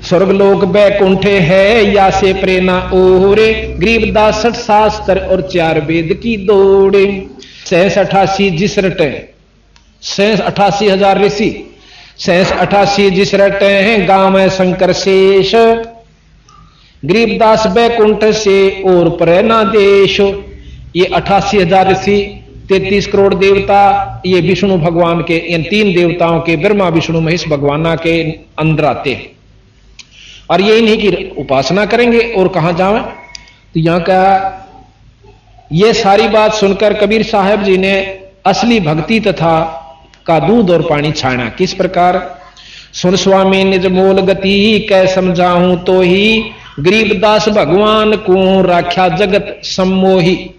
स्वर्गलोक बैकुंठ है या से प्रेरणा ओरे, गरीबदास 60 शास्त्र और 4 वेद की दौड़े। 88 जिस रटे 88,000 ऋषि 88 जिस रटे हैं गांव है शंकर शेष, गरीबदास बैकुंठ से और प्रेरणा देश। ये 88,000 ऋषि 33 करोड़ देवता, ये विष्णु भगवान के इन 3 देवताओं के ब्रह्मा विष्णु महेश भगवान के अंदर आते हैं और ये इन्हीं की उपासना करेंगे और कहां जावे। तो यहां का ये सारी बात सुनकर कबीर साहब जी ने असली भक्ति तथा का दूध और पानी छाना। किस प्रकार? सुन स्वामी निज मोल गति कै समझाऊं तो ही, गरीबदास भगवान को राख्या जगत सम्मोही।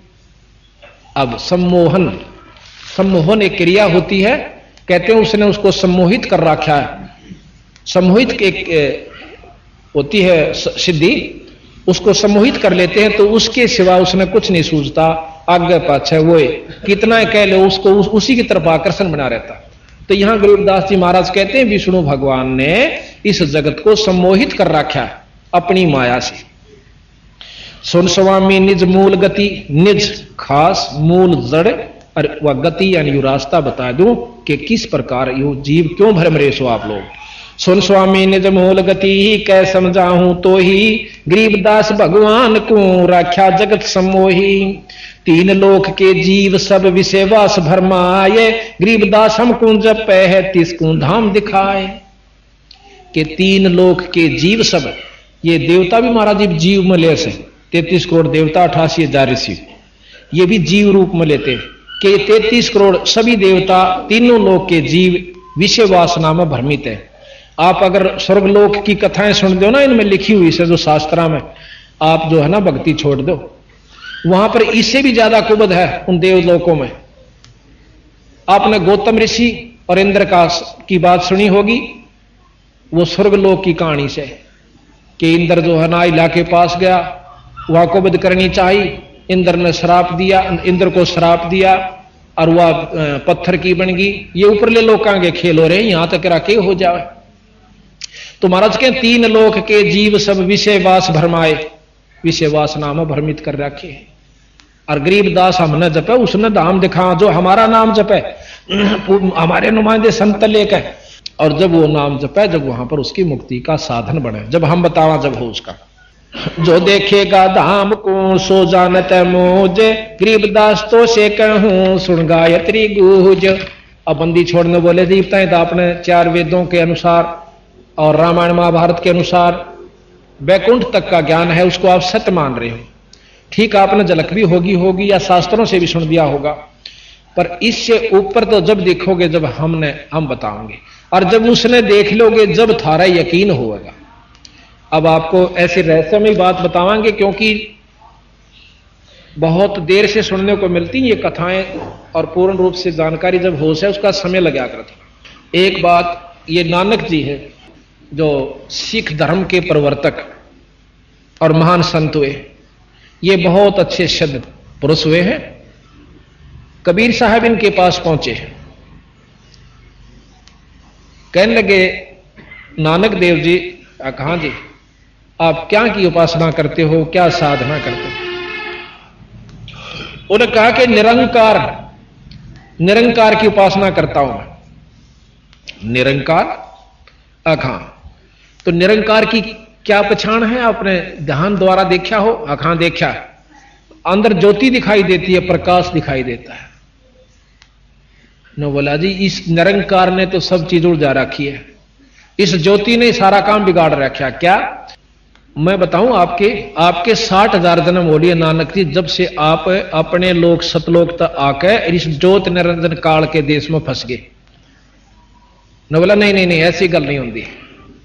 अब सम्मोहन एक क्रिया होती है, कहते हैं उसने उसको सम्मोहित कर रखा है। सम्मोहित एक होती है सिद्धि, उसको सम्मोहित कर लेते हैं तो उसके सिवा उसने कुछ नहीं सूझता, आगे पाछे वो कितना कह लो उसको उसी की तरफ आकर्षण बना रहता। तो यहां गरीबदास जी महाराज कहते हैं विष्णु भगवान ने इस जगत को सम्मोहित कर रखा है अपनी माया से। सुन स्वामी निज मूल गति, निज खास मूल जड़ और वह गति यानी रास्ता बता दूं कि किस प्रकार यो जीव क्यों भ्रमरे सो आप लोग। सुन स्वामी निज मूल गति कै समझाऊं तो ही, गरीबदास भगवान को राख्या जगत सम्मोही। 3 लोक के जीव सब विषय वास भरमाए, गरीबदास हमको जपै है तिसको धाम दिखाए। कि 3 लोक के जीव सब, ये देवता भी महाराज जी जीव में ले से 33 करोड़ देवता 88,000 ऋषि, ये भी जीव रूप में लेते कि 33 करोड़ सभी देवता तीनों लोक के जीव विषय वासना में भ्रमित है। आप अगर स्वर्गलोक की कथाएं सुन दो ना, इनमें लिखी हुई से जो शास्त्रा में, आप जो है ना भक्ति छोड़ दो, वहां पर इससे भी ज्यादा कुबद है उन देवलोकों में। आपने गौतम ऋषि और इंद्र की बात सुनी होगी, वो स्वर्गलोक की कहानी से कि इंद्र जो है ना इला के पास गया, वहां कुबद करनी चाहिए, इंद्र ने श्राप दिया, इंद्र को श्राप दिया और वह पत्थर की बन गई। ये ऊपरले लोकां के खेल हो रहे हैं, यहां तक रखे हो जाए। तो महाराज के 3 लोक के जीव सब विषय वास भरमाए, विषय वासना में भ्रमित कर रखे। और गरीबदास हमने जपे उसने धाम दिखा, जो हमारा नाम जपे हमारे नुमाइंदे संत लेकर, और जब वो नाम जपे जब वहां पर उसकी मुक्ति का साधन बने, जब हम बतावा जब हो उसका। जो देखेगा धाम को सो जानत मोज, गरीबदास तो से कहूं सुन गायत्री गूंज। अब बंदी छोड़ने बोले देवताएं तो आपने 4 वेदों के अनुसार और रामायण महाभारत के अनुसार बैकुंठ तक का ज्ञान है, उसको आप सत्य मान रहे हो। ठीक आपने झलक भी होगी या शास्त्रों से भी सुन दिया होगा, पर इससे ऊपर तो जब देखोगे जब हम बताओगे, और जब उसने देख लोगे जब थारा यकीन होगा। अब आपको ऐसे रहस्यमय बात बतावांगे क्योंकि बहुत देर से सुनने को मिलती ये कथाएं, और पूर्ण रूप से जानकारी जब हो से उसका समय लगा करता। एक बात, ये नानक जी है जो सिख धर्म के प्रवर्तक और महान संत हुए, ये बहुत अच्छे शब्द पुरुष हुए हैं। कबीर साहब इनके पास पहुंचे, कहने लगे नानक देव जी, कहां जी आप क्या की उपासना करते हो, क्या साधना करते हो? उन्होंने कहा कि निरंकार की उपासना करता हूं मैं। निरंकार? अखां। तो निरंकार की क्या पहचान है? आपने ध्यान द्वारा देखा हो? अखां देखा। अंदर ज्योति दिखाई देती है, प्रकाश दिखाई देता है। न बोला जी इस निरंकार ने तो सब चीज उड़ जा रखी है, इस ज्योति ने सारा काम बिगाड़ रखा। क्या मैं बताऊं? आपके 60,000 जन्म हो लिए नानक जी, जब से आप अपने लोक सतलोक तक आके इस ज्योत निरंजन काल के देश में फंस गए। न बोला नहीं ऐसी गल नहीं होती,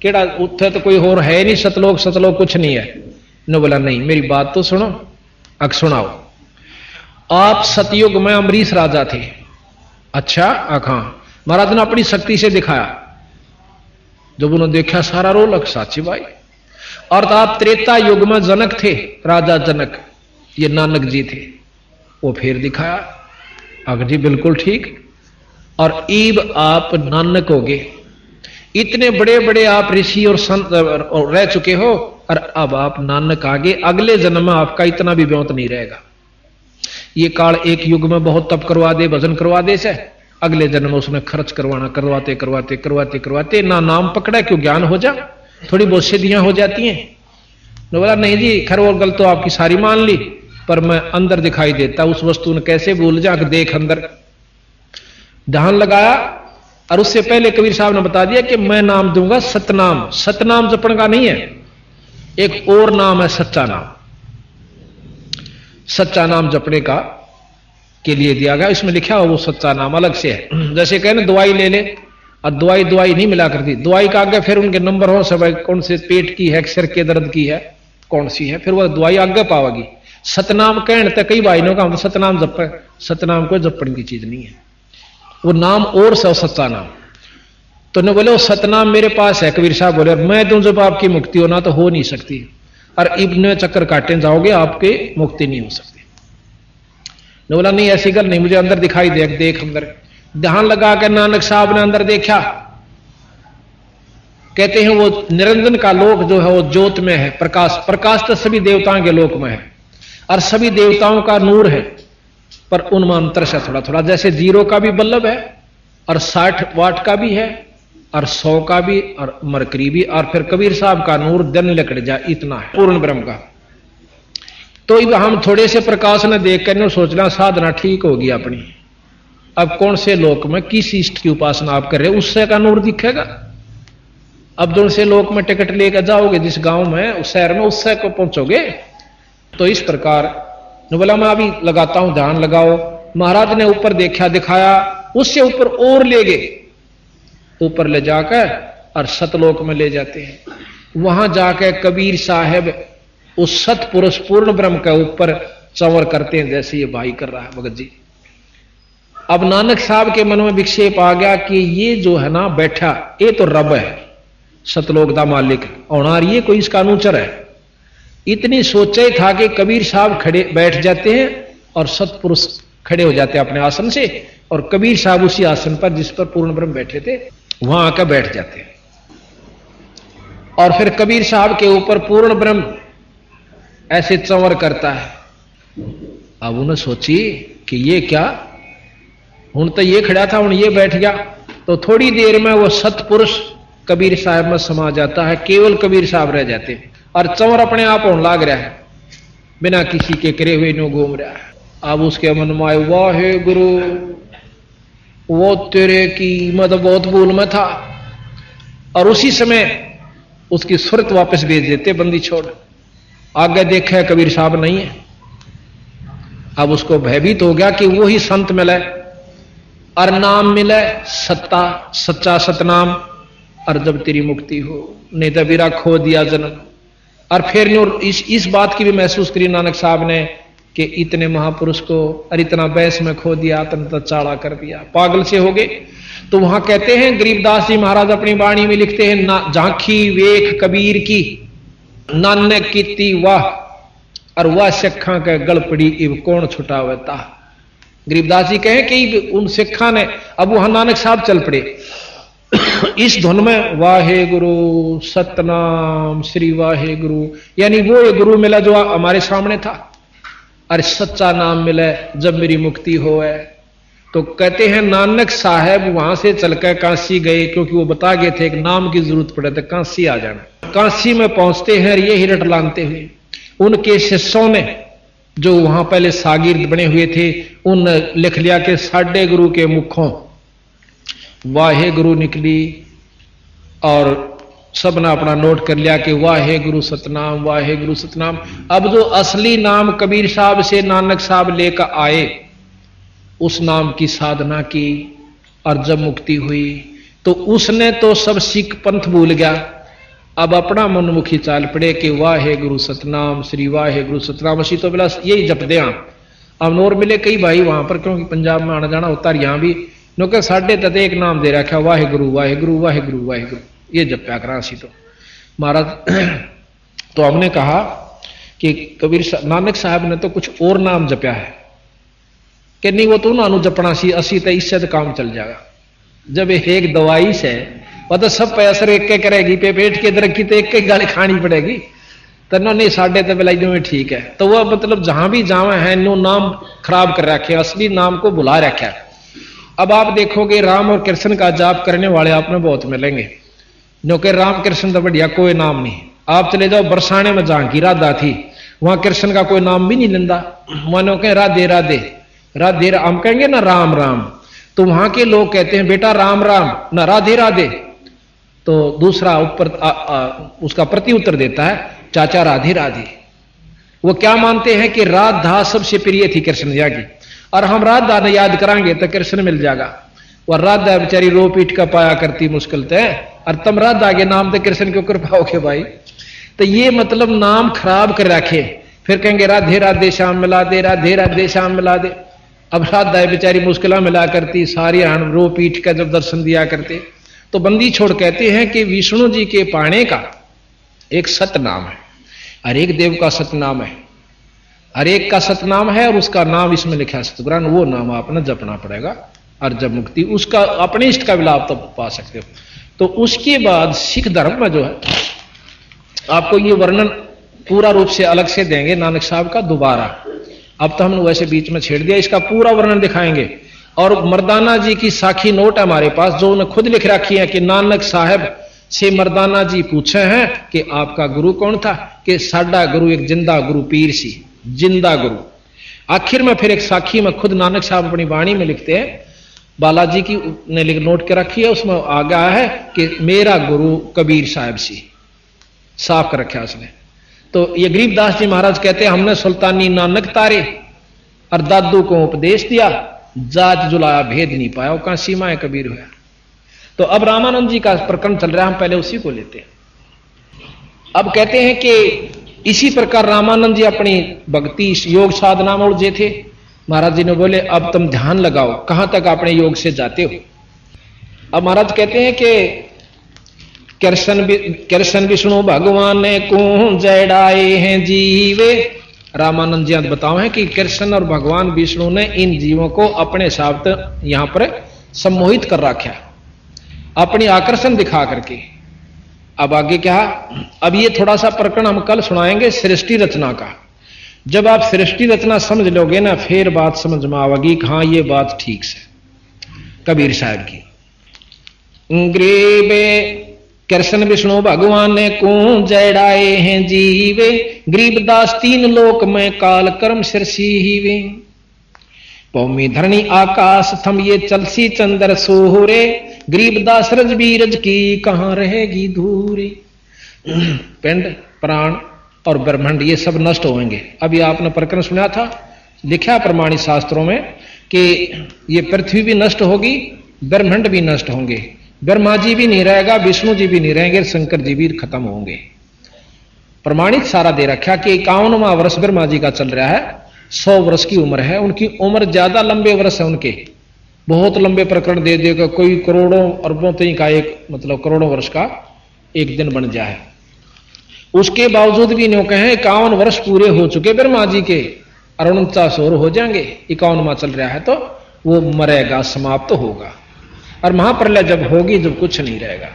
केड़ा उत्थे तो कोई और है नहीं, सतलोक कुछ नहीं है। न बोला नहीं, मेरी बात तो सुनो। अक सुनाओ। आप सतयुग में अमरीश राजा थे। अच्छा? हाँ। महाराज ने अपनी शक्ति से दिखाया, जब उन्होंने देखा सारा रोलक साची भाई। और तो आप त्रेता युग में जनक थे, राजा जनक, ये नानक जी थे, वो फिर दिखाया। अगर जी बिल्कुल ठीक। और ईब आप नानक हो गए, इतने बड़े बड़े आप ऋषि और संत रह चुके हो, और अब आप नानक आगे अगले जन्म में आपका इतना भी ब्योंत नहीं रहेगा। ये काल एक युग में बहुत तप करवा दे, भजन करवा दे से, अगले जन्म में उसने खर्च करवाना, करवाते करवाते करवाते करवाते ना नाम पकड़ा, क्यों ज्ञान हो जा, थोड़ी बहुत सिद्धियां हो जाती हैं। तो बोला नहीं जी, खैर और गल तो आपकी सारी मान ली, पर मैं अंदर दिखाई देता उस वस्तु ने कैसे भूल जा, देख अंदर। ध्यान लगाया, और उससे पहले कबीर साहब ने बता दिया कि मैं नाम दूंगा सतनाम। सतनाम जपण का नहीं है, एक और नाम है सच्चा नाम। सच्चा नाम जपने का के लिए दिया गया, इसमें लिखा हो वो सच्चा नाम अलग से है। जैसे कहने दवाई ले ले, और दवाई दवाई नहीं मिला करती, दवाई का आगे फिर उनके नंबर हो सब, कौन से पेट की है, सिर के दर्द की है, कौन सी है, फिर वह दवाई आगे पावेगी। सतनाम कहने तक कई भाई ने कहा सतनाम जप, सतनाम को जपण की चीज नहीं है, वो नाम और सच्चा नाम। तो ने बोले वो सतनाम मेरे पास है। कबीर साहब बोले मैं दूं जब आपकी मुक्ति होना तो हो नहीं सकती, और इब्ने चक्कर काटे जाओगे आपके मुक्ति नहीं हो सकती। ने बोला नहीं ऐसी गल नहीं, मुझे अंदर दिखाई दे, देख अंदर। ध्यान लगा कर नानक साहब ने अंदर देखा, कहते हैं वो निरंजन का लोक जो है वो ज्योत में है, प्रकाश। प्रकाश तो सभी देवताओं के लोक में है, और सभी देवताओं का नूर है, पर उनमें अंतर से थोड़ा थोड़ा, जैसे 0 का भी बल्लभ है, और 60 वाट का भी है, और 100 का भी, और मरकरी भी, और फिर कबीर साहब का नूर दिन लकड़ जाए इतना है पूर्ण ब्रह्म का। तो हम थोड़े से प्रकाश ने देख कर सोचना साधना ठीक होगी अपनी। अब कौन से लोक में किस इष्ट की उपासना आप कर रहे हो, उससे का नूर दिखेगा। अब जो से लोक में टिकट लेकर जाओगे जिस गांव में, उस शहर में, उससे को पहुंचोगे। तो इस प्रकार बोला मैं अभी लगाता हूं, ध्यान लगाओ। महाराज ने ऊपर देखा, दिखाया, उससे ऊपर और ले गए, ऊपर ले जाकर और सतलोक में ले जाते हैं। वहां जाकर कबीर साहब उस सतपुरुष पूर्ण ब्रह्म के ऊपर चंवर करते हैं, जैसे ये भाई कर रहा है भगत जी। अब नानक साहब के मन में विक्षेप आ गया कि ये जो है ना बैठा, ये तो रब है, सतलोक दा मालिक और ये कोई इसका अनुचर है। इतनी सोचा ही था कि कबीर साहब खड़े बैठ जाते हैं और सतपुरुष खड़े हो जाते हैं अपने आसन से, और कबीर साहब उसी आसन पर जिस पर पूर्ण ब्रह्म बैठे थे वहां आकर बैठ जाते हैं। और फिर कबीर साहब के ऊपर पूर्ण ब्रह्म ऐसे चंवर करता है। अब उन्हें सोची कि ये क्या, हूं तो ये खड़ा था, हूं ये बैठ गया। तो थोड़ी देर में वो सतपुरुष कबीर साहब में समा जाता है, केवल कबीर साहब रह जाते हैं, और चंवर अपने आप होने लग रहा है, बिना किसी के करे हुए नो घूम रहा है। अब उसके मन में आए, वाहे गुरु, वो तेरे की मत बहुत भूल में था। और उसी समय उसकी सुरत वापस भेज देते, बंदी छोड़। आगे देखा कबीर साहब नहीं है। अब उसको भयभीत हो गया कि वो ही संत मिले और नाम मिले, सत्ता सच्चा सतनाम, और जब तेरी मुक्ति हो, नहीं तो बीरा खो दिया जन्म। और फिर इस बात की भी महसूस करी नानक साहब ने कि इतने महापुरुष को और इतना बैस में खो दिया, तो चाड़ा कर दिया, पागल से हो गए। तो वहां कहते हैं गरीबदास जी महाराज अपनी वाणी में लिखते हैं, ना झांकी वेख कबीर की, नानक कीती वाह, और वह सिखा के गल पड़ी इब कौन छुटावता। गरीबदास जी कहें कि उन सिखा ने, अब वहां नानक साहब चल पड़े इस धुन में, वाहे गुरु सतनाम श्री वाहे गुरु, यानी वो ये गुरु मिला जो हमारे सामने था, और सच्चा नाम मिले जब मेरी मुक्ति हो है। तो कहते हैं नानक साहब वहां से चलकर काशी गए, क्योंकि वो बता गए थे एक नाम की जरूरत पड़े तो काशी आ जाना। काशी में पहुंचते हैं ये हिरट लानते हुए, उनके शिष्यों ने जो वहां पहले सागिर्द बने हुए थे, उन लिख लिया कि साढ़े गुरु के मुखों वाहे गुरु निकली, और सबने अपना नोट कर लिया कि वाहे गुरु सतनाम, वाहे गुरु सतनाम। अब जो असली नाम कबीर साहब से नानक साहब लेकर आए, उस नाम की साधना की, और जब मुक्ति हुई तो उसने तो सब सिख पंथ भूल गया। अब अपना मनमुखी चाल पड़े कि वाहे गुरु सतनाम श्री वाहे गुरु सतनाम, असी तो बिला यही जप दे। अब नोर मिले कई भाई वहां पर, क्योंकि पंजाब में आना जाना होता है, यहां भी नो साढ़े तक एक नाम दे रखा, वाहे गुरु वाहे गुरु वाहे गुरु वाहे गुरु, ये जप्या करा असी तो महाराज। तो हमने कहा कि कबीर नानक साहब ने तो कुछ और नाम जप्या है कि नहीं, वो तो उन्होंने जपना सी, असी तो इससे तो काम चल जाएगा। जब एक दवाई से वह तो सब पे असर एक के करेगी, पे पेट के दरक की तो एक गाली खानी पड़ेगी। तो नहीं साढ़े तो बिलाई में ठीक है। तो वह मतलब जहां भी जावा है नो नाम खराब कर रखे, असली नाम को भुला रखा है। अब आप देखोगे राम और कृष्ण का जाप करने वाले आप में बहुत मिलेंगे, जो कि राम कृष्ण तो बढ़िया कोई नाम नहीं। आप चले जाओ बरसाने में जहां की राधा थी, वहां कृष्ण का कोई नाम भी नहीं लेंदा, मानो कहें राधे राधे राधे, हम कहेंगे ना राम राम, तो वहां के लोग कहते हैं बेटा राम राम ना राधे राधे। तो दूसरा ऊपर उसका प्रति उत्तर देता है चाचा राधे राधे। वो क्या मानते हैं कि राधा सबसे प्रिय थी कृष्ण जी की, और हम राधा ने याद करांगे तो कृष्ण मिल जाएगा। वह राधा बेचारी रो पीट का पाया करती मुश्किल है, और तुम राधा के नाम तो कृष्ण क्यों कर पाओगे भाई। तो ये मतलब नाम खराब कर रखे, फिर कहेंगे राधे राधे श्याम मिला दे, राधे राधे श्याम मिला दे। अब राधा बेचारी मुश्किल मिला करती, सारी हम रो पीट का जब दर्शन दिया करते। तो बंदी छोड़ कहते हैं कि विष्णु जी के पाने का एक सतनाम है, हर एक देव का सतनाम है, हर एक का सतनाम है, और उसका नाम इसमें लिखा है सतगुरान, वो नाम आपने जपना पड़ेगा, और जब मुक्ति उसका अपने इष्ट का भी लाभ तो पा सकते हो। तो उसके बाद सिख धर्म में जो है आपको ये वर्णन पूरा रूप से अलग से देंगे नानक साहब का दोबारा। अब तो हमने वैसे बीच में छेड़ दिया, इसका पूरा वर्णन दिखाएंगे। और मर्दाना जी की साखी नोट है हमारे पास, जो उन्होंने खुद लिख रखी है कि नानक साहब से मर्दाना जी पूछे हैं कि आपका गुरु कौन था, कि साडा गुरु एक जिंदा गुरु पीर सी, जिंदा गुरु। आखिर में फिर एक साखी में खुद नानक साहब अपनी वाणी में लिखते हैं, बालाजी की ने नोट के रखी है, उसमें आ गया है कि मेरा गुरु कबीर साहब सी, साफ कर रखा उसने। तो ये गरीबदास जी महाराज कहते हैं हमने सुल्तानी नानक तारे और दादू को उपदेश दिया, जात जुलाया भेद नहीं पाया, वो कहां सीमाएं कबीर हुआ। तो अब रामानंद जी का प्रकरण चल रहा है, हम पहले उसी को लेते हैं। अब कहते हैं कि इसी प्रकार रामानंद जी अपनी भक्ति योग साधना में उलझे थे। महाराज जी ने बोले अब तुम ध्यान लगाओ, कहां तक अपने योग से जाते हो। अब महाराज कहते हैं कि कृष्ण विष्णु भगवान को जड़ाए हैं जीवे। रामानंद जी बताओ है कि कृष्ण और भगवान विष्णु ने इन जीवों को अपने साथ यहां पर सम्मोहित कर रखा, अपनी आकर्षण दिखा करके। अब आगे क्या, अब ये थोड़ा सा प्रकरण हम कल सुनाएंगे सृष्टि रचना का। जब आप सृष्टि रचना समझ लोगे ना, फिर बात समझ में आवेगी कि हाँ ये बात ठीक से कबीर साहब की। ग्रीबे कृष्ण विष्णु भगवान ने को जड़ाए हैं जीवे, गरीबदास तीन लोक में काल कर्म सिरसी हीवे। भूमि धरणी आकाश थम ये चलसी चंद्र सोहरे, गरीबदास रज बीरज की कहां रहेगी धूरी। पिंड प्राण और ब्रह्मांड ये सब नष्ट होंगे। अभी आपने प्रकरण सुना था, लिखा प्रमाणित शास्त्रों में कि ये पृथ्वी भी नष्ट होगी, ब्रह्मांड भी नष्ट होंगे, ब्रह्मा जी भी नहीं रहेगा, विष्णु जी भी नहीं रहेंगे, शंकर जी भी खत्म होंगे। प्रमाणित सारा दे रखा कि 51वां वर्ष ब्रह्मा जी का चल रहा है, 100 वर्ष की उम्र है उनकी, उम्र ज्यादा लंबे वर्ष है उनके, बहुत लंबे प्रकरण दे देगा, कोई करोड़ों अरबों तक का एक मतलब करोड़ों वर्ष का एक दिन बन जाए। उसके बावजूद भी न्यों कहें 51 वर्ष पूरे हो चुके ब्रह्मा जी के, और 49 और हो जाएंगे, 51वां चल रहा है, तो वो मरेगा, समाप्त होगा। और महाप्रलय जब होगी, जब कुछ नहीं रहेगा,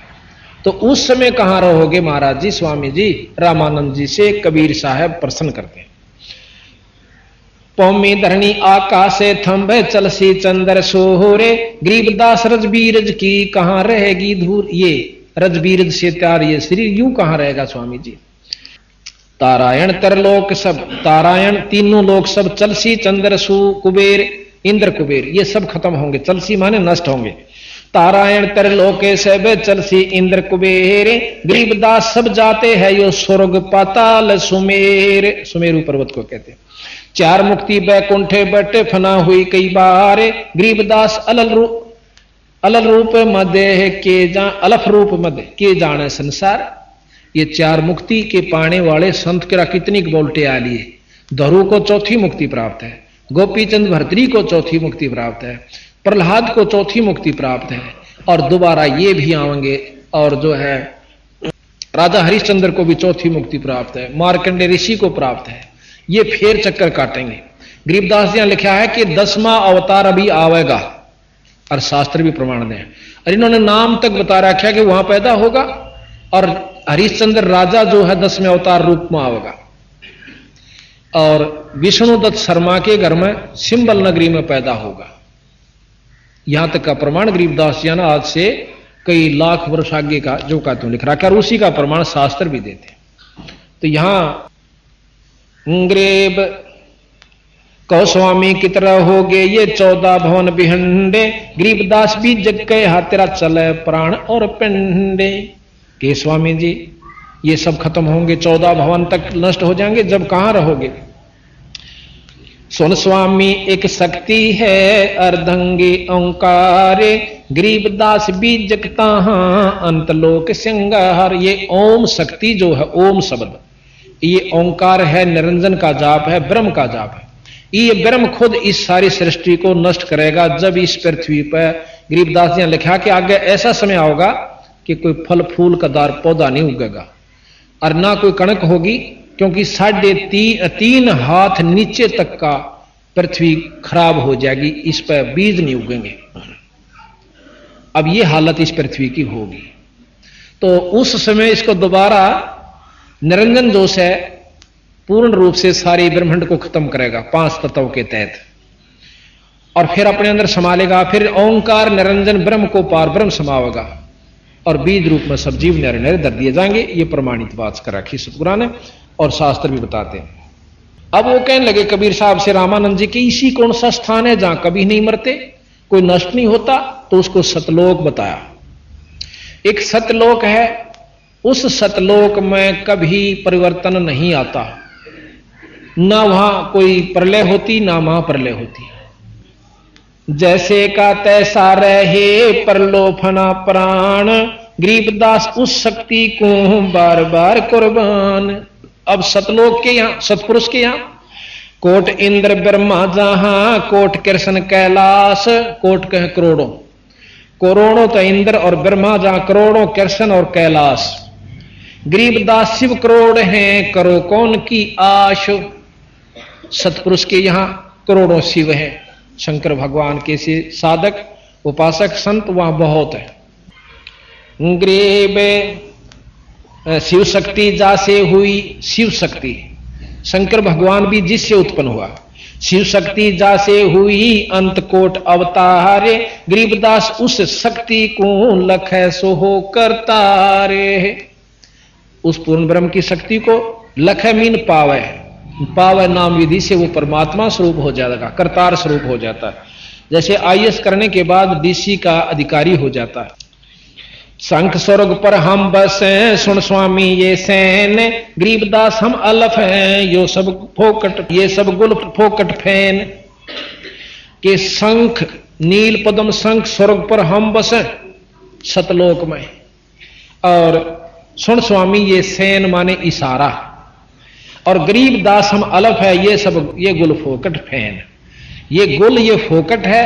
तो उस समय कहां रहोगे महाराज जी। स्वामी जी रामानंद जी से कबीर साहब प्रश्न करते हैं। पौमी धरणी आकाश थंभे चलसी चंद्र सोहरे, गरीबदास रज बीरज की कहां रहेगी धूर। ये रज बीरज से त्यार ये शरीर यूं कहां रहेगा स्वामी जी। तारायण तरलोक सब, तारायण तीनों लोग सब, चलसी चंद्र सु कुबेर इंद्र कुबेर ये सब खत्म होंगे, चलसी माने नष्ट होंगे। तारायण तरलोके सब चलसी इंद्र कुबेर, गरीबदास सब जाते हैं यो स्वर्ग पाताल सुमेर। सुमेरु पर्वत को कहते हैं। चार मुक्ति बैकुंठे बटे फना हुई कई बार, गरीबदास अलल रूप मध्य के जा अलफ रूप मध्य के जाने संसार। ये चार मुक्ति के पाने वाले संत के कितनी बोल्टे आ लिए। धरु को चौथी मुक्ति प्राप्त है, गोपीचंद भर्तरी को चौथी मुक्ति प्राप्त है, प्रहलाद को चौथी मुक्ति प्राप्त है, और दोबारा ये भी आएंगे। और जो है राजा हरिश्चंद्र को भी चौथी मुक्ति प्राप्त है, मार्कंडे ऋषि को प्राप्त है। ये फेर चक्कर काटेंगे। गरीबदास जी ने लिखा है कि 10वां अवतार अभी आवेगा, और शास्त्र भी प्रमाण दें। और इन्होंने नाम तक बता रखा कि वहां पैदा होगा और हरिश्चंद्र राजा जो है 10वें अवतार रूप में आएगा। और विष्णुदत्त शर्मा के घर में सिंबल नगरी में पैदा होगा। यहां तक का प्रमाण गरीबदास जी ने आज से कई लाख वर्ष आगे का जो का तुम लिख रहा है, और उसी का प्रमाण शास्त्र भी देते हैं। तो यहां ग्रेब कहो स्वामी की तरह हो गए ये 14 भवन बिहंडे, गरीबदास भी जग के हाथ तेरा चले प्राण और पिंडे। के स्वामी जी ये सब खत्म होंगे, 14 भवन तक नष्ट हो जाएंगे, जब कहां रहोगे? सुन स्वामी एक शक्ति है अर्धंगी ओंकारे, गरीबदास भी जगता अंतलोक सिंगार। ये ओम शक्ति जो है, ओम शब्द, ये ओंकार है, निरंजन का जाप है, ब्रह्म का जाप है। ये ब्रह्म खुद इस सारी सृष्टि को नष्ट करेगा जब इस पृथ्वी पर, गरीबदास ने लिखा कि आगे ऐसा समय आओगा कि कोई फल फूल का दार पौधा नहीं उगेगा और ना कोई कणक होगी, क्योंकि 3.5 हाथ नीचे तक का पृथ्वी खराब हो जाएगी, इस पर बीज नहीं उगेंगे। अब ये हालत इस पृथ्वी की होगी। तो उस समय इसको दोबारा निरंजन जोश है पूर्ण रूप से सारे ब्रह्मांड को खत्म करेगा 5 तत्वों के तहत, और फिर अपने अंदर संभालेगा। फिर ओंकार निरंजन ब्रह्म को पार ब्रह्म समावेगा और बीज रूप में सब जीव नरे नरे धर दिए जाएंगे। ये प्रमाणित बात कर रखी सतगुरु ने और शास्त्र भी बताते हैं। अब वो कहने लगे कबीर साहब से रामानंद जी की, इसी कौन सा स्थान है जहां कभी नहीं मरते, कोई नष्ट नहीं होता? तो उसको सतलोक बताया। एक सतलोक है, उस सतलोक में कभी परिवर्तन नहीं आता, ना वहां कोई प्रलय होती ना वहां प्रलय होती। जैसे का तैसा रहे परलोफना प्राण, गरीबदास उस शक्ति को बार बार कुर्बान। अब सतलोक के यहां, सतपुरुष के यहां कोट इंद्र ब्रह्मा जहां, कोट कृष्ण कैलाश, कोट कह करोड़ों, करोड़ों तो इंद्र और ब्रह्मा जहां, करोड़ों कृष्ण और कैलाश। गरीबदास शिव करोड़ हैं, करो कौन की आश। सतपुरुष के यहां करोड़ों शिव हैं, शंकर भगवान के से साधक उपासक संत वहां बहुत है। ग्रीब शिव शक्ति जासे हुई, शिव शक्ति शंकर भगवान भी जिससे उत्पन्न हुआ। शिव शक्ति जासे हुई अंत कोट अवतारे, गरीबदास उस शक्ति को लख सो हो करतारे। उस पूर्ण ब्रह्म की शक्ति को लख मीन पावे, पावे नाम विधि से वो परमात्मा स्वरूप हो जाएगा, करतार स्वरूप हो जाता है। जैसे IAS करने के बाद DC का अधिकारी हो जाता है। शंख स्वर्ग पर हम बस हैं, सुन स्वामी ये सैन, गरीबदास हम अलफ हैं, यो सब फोकट, ये सब गुल फोकट फैन। के शंख नील पद्म शंख स्वर्ग पर हम बस हैं सतलोक में, और सुन स्वामी ये सैन माने इशारा, और गरीबदास हम अलफ है, ये सब ये गुल फोकट फैन। ये गुल ये फोकट है,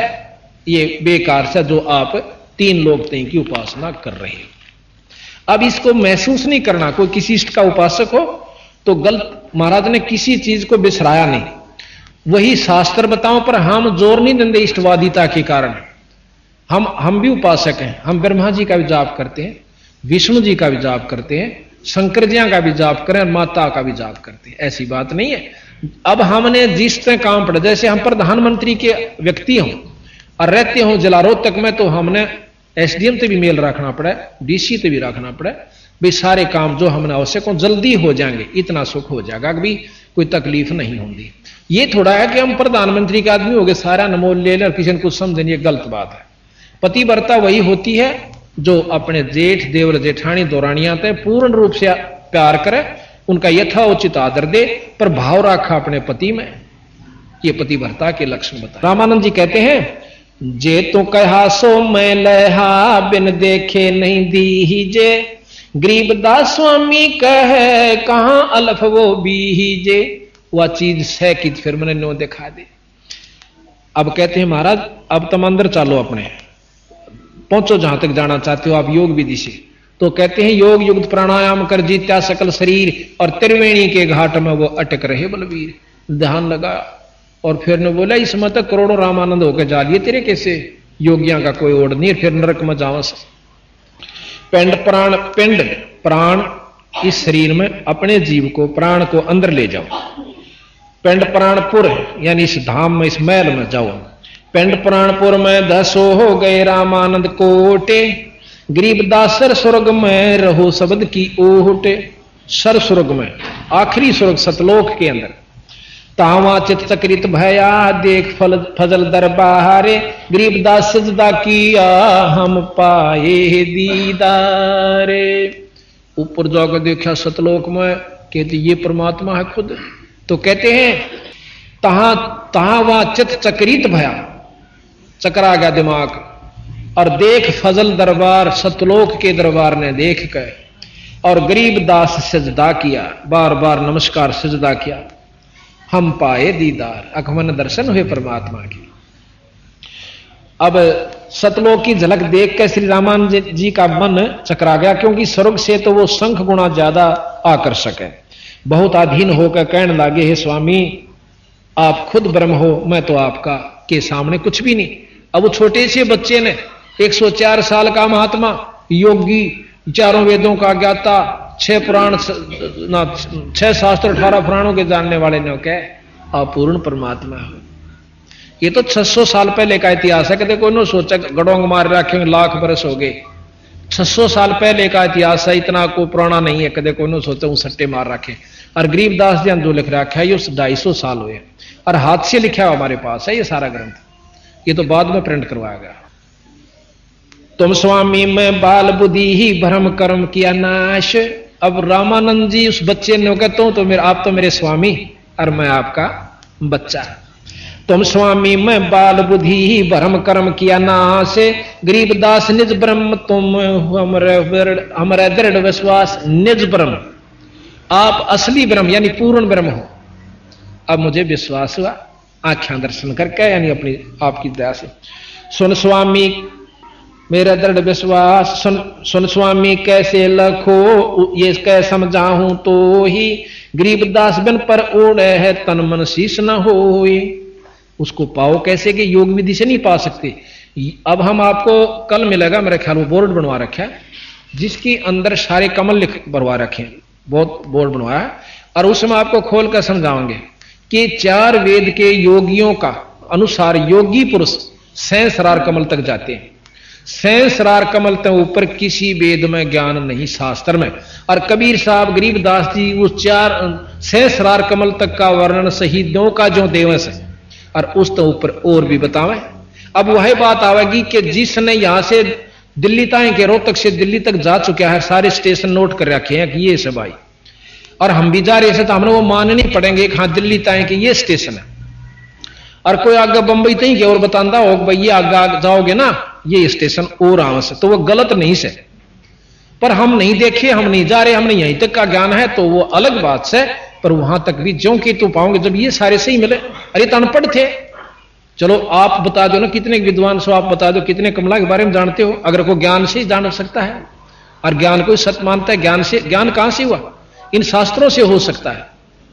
ये बेकार से जो आप 3 लोग तय की उपासना कर रहे हैं। अब इसको महसूस नहीं करना, कोई किसी इष्ट का उपासक हो तो गलत, महाराज ने किसी चीज को बिसराया नहीं, वही शास्त्र बताओ, पर हम जोर नहीं देंगे इष्टवादिता के कारण। हम भी उपासक हैं, हम ब्रह्मा जी का भी जाप करते हैं, विष्णु जी का भी जाप करते हैं, शंकर जी का भी जाप करें और माता का भी जाप करते हैं, ऐसी बात नहीं है। अब हमने जिस तरह काम पड़ा, जैसे हम प्रधानमंत्री के व्यक्ति हों और रहते हों जिला रोहतक में, तो हमने SDM से भी मेल रखना पड़ा, DC से भी रखना पड़ा, भाई सारे काम जो हमने आवश्यक हो जल्दी हो जाएंगे, इतना सुख हो जाएगा कि कोई तकलीफ नहीं होगी। ये थोड़ा है कि हम प्रधानमंत्री के आदमी हो गए, सारा नमोल ले लें और किसी ने कुछ समझे, ये गलत बात है। पतिव्रता वही होती है जो अपने जेठ देवर जेठानी दौरानियां तय पूर्ण रूप से प्यार करे, उनका यथाउचित आदर दे, पर भाव रखा अपने पति में। ये पतिव्रता के लक्षण बता रामानंद जी कहते हैं, जे तो कहा सो मैं लहा, बिन देखे नहीं दीजे, गरीबदास स्वामी कहे कहां अलफ वो बीजे। वह चीज है कि फिर मैंने नो दिखा दे। अब कहते हैं महाराज अब तुम अंदर चलो, अपने पहुंचो जहां तक जाना चाहते हो आप योग विधि से। तो कहते हैं योग युक्त प्राणायाम कर जीत्या सकल शरीर, और त्रिवेणी के घाट में वो अटक रहे बलवीर। ध्यान लगा और फिर ने बोला इसमें तक करोड़ों रामानंद होकर जा लिए तेरे कैसे, योगियां का कोई ओढ़ नहीं, फिर नरक में जावस। पिंड प्राण इस शरीर में अपने जीव को, प्राण को अंदर ले जाओ। पिंड प्राणपुर यानी इस धाम में, इस महल में जाओ। पिंड प्राणपुर में 10 हो गए रामानंद कोटे, गरीबदास सर स्वर्ग में रहो शब्द की ओटे। सर स्वर्ग में, आखिरी स्वर्ग सतलोक के अंदर। तावा चित चक्रित भया देख फजल दरबारे, गरीबदास सजदा किया हम पाए दीदारे। ऊपर जाकर देखा सतलोक में, कहते ये परमात्मा है खुद। तो कहते हैं तहां वहां चित चक्रित भया, चकरा गया दिमाग, और देख फजल दरबार, सतलोक के दरबार ने देख कर, और गरीबदास सजदा किया, बार बार नमस्कार सजदा किया। हम पाए दीदार, अखमन दर्शन हुए परमात्मा के। अब सतलोक की झलक देख कर श्री रामानंद जी का मन चकरा गया, क्योंकि स्वर्ग से तो वो संख गुणा ज्यादा आकर्षक है। बहुत अधीन होकर कहने लगे, हे स्वामी आप खुद ब्रह्म हो, मैं तो आपका के सामने कुछ भी नहीं। अब वो छोटे से बच्चे ने, 104 साल का महात्मा योगी, चारों वेदों का ज्ञाता, 6 पुराण 6 शास्त्र 18 पुराणों के जानने वाले ने कहा आप पूर्ण परमात्मा हो। ये तो 600 साल पहले का इतिहास है। कहते कोई न सोचा गड़ोंग मार रखे लाख बरस हो गए, 600 साल पहले का इतिहास है, इतना को पुराना नहीं है। कदे कोई न सोचा सट्टे मार रखे। और गरीबदास जी जो लिख रखा है ये 250 साल हुए, और हाथ से लिखा हुआ हमारे पास है ये सारा ग्रंथ। ये तो बाद में प्रिंट करवाया गया। तुम स्वामी में बाल बुद्धि ही भ्रम कर्म किया नाश। अब रामानंद जी उस बच्चे ने कहता हूं तो मेरे, आप तो मेरे स्वामी और मैं आपका बच्चा। तुम स्वामी में बाल बुद्धि ही भ्रम कर्म किया नाश, गरीबदास निज ब्रह्म तुम हमारे दृढ़ विश्वास। निज ब्रह्म, आप असली ब्रह्म यानी पूर्ण ब्रह्म हो। अब मुझे विश्वास हुआ आख्या दर्शन करके, यानी अपनी आपकी दया से। सुन स्वामी मेरा दृढ़ विश्वास, सुन स्वामी कैसे लखो ये कह समझाऊं तो ही, गरीबदास बिन पर ओढ़े है तन मन शीश न होए। उसको पाओ कैसे कि योग विधि से नहीं पा सकते। अब हम आपको कल मिलेगा मेरे ख्याल में, बोर्ड बनवा रखा है जिसके अंदर सारे कमल लिख बनवा रखे हैं, बहुत बोर्ड बनवाया है, और उसमें आपको खोल कर समझाओगे कि 4 वेद के योगियों का अनुसार योगी पुरुष सहस्रार कमल तक जाते हैं। सहस्रार कमल तक ऊपर किसी वेद में ज्ञान नहीं, शास्त्र में। और कबीर साहब गरीबदास जी उस 4 सहस्रार कमल तक का वर्णन शहीदों का जो दिवस है और उस तो ऊपर और भी बतावे। अब वही बात आवेगी कि जिसने यहां से दिल्ली तक के रोहतक से दिल्ली तक जा चुका है, सारे स्टेशन नोट कर रखे हैं कि ये सब आई, और हम भी जा रहे थे तो हमने वो मानने पड़ेंगे कि हाँ दिल्ली तक के ये स्टेशन है। और कोई आगे बंबई तक के और बताता हो भाई ये आगे जाओगे ना ये स्टेशन और आवस है, तो वो गलत नहीं से। पर हम नहीं देखे, हम नहीं जा रहे, हमने यहीं तक का ज्ञान है तो वो अलग बात से। पर वहां तक भी ज्यों की तो पाओगे जब ये सारे सही मिले। अरे तो अनपढ़ थे, चलो आप बता दो ना, कितने विद्वान सो आप बता दो, कितने कमला के बारे में जानते हो। अगर कोई ज्ञान से ही जान सकता है, और ज्ञान को सत्य मानता है, ज्ञान से, ज्ञान कहां से हुआ, इन शास्त्रों से हो सकता है।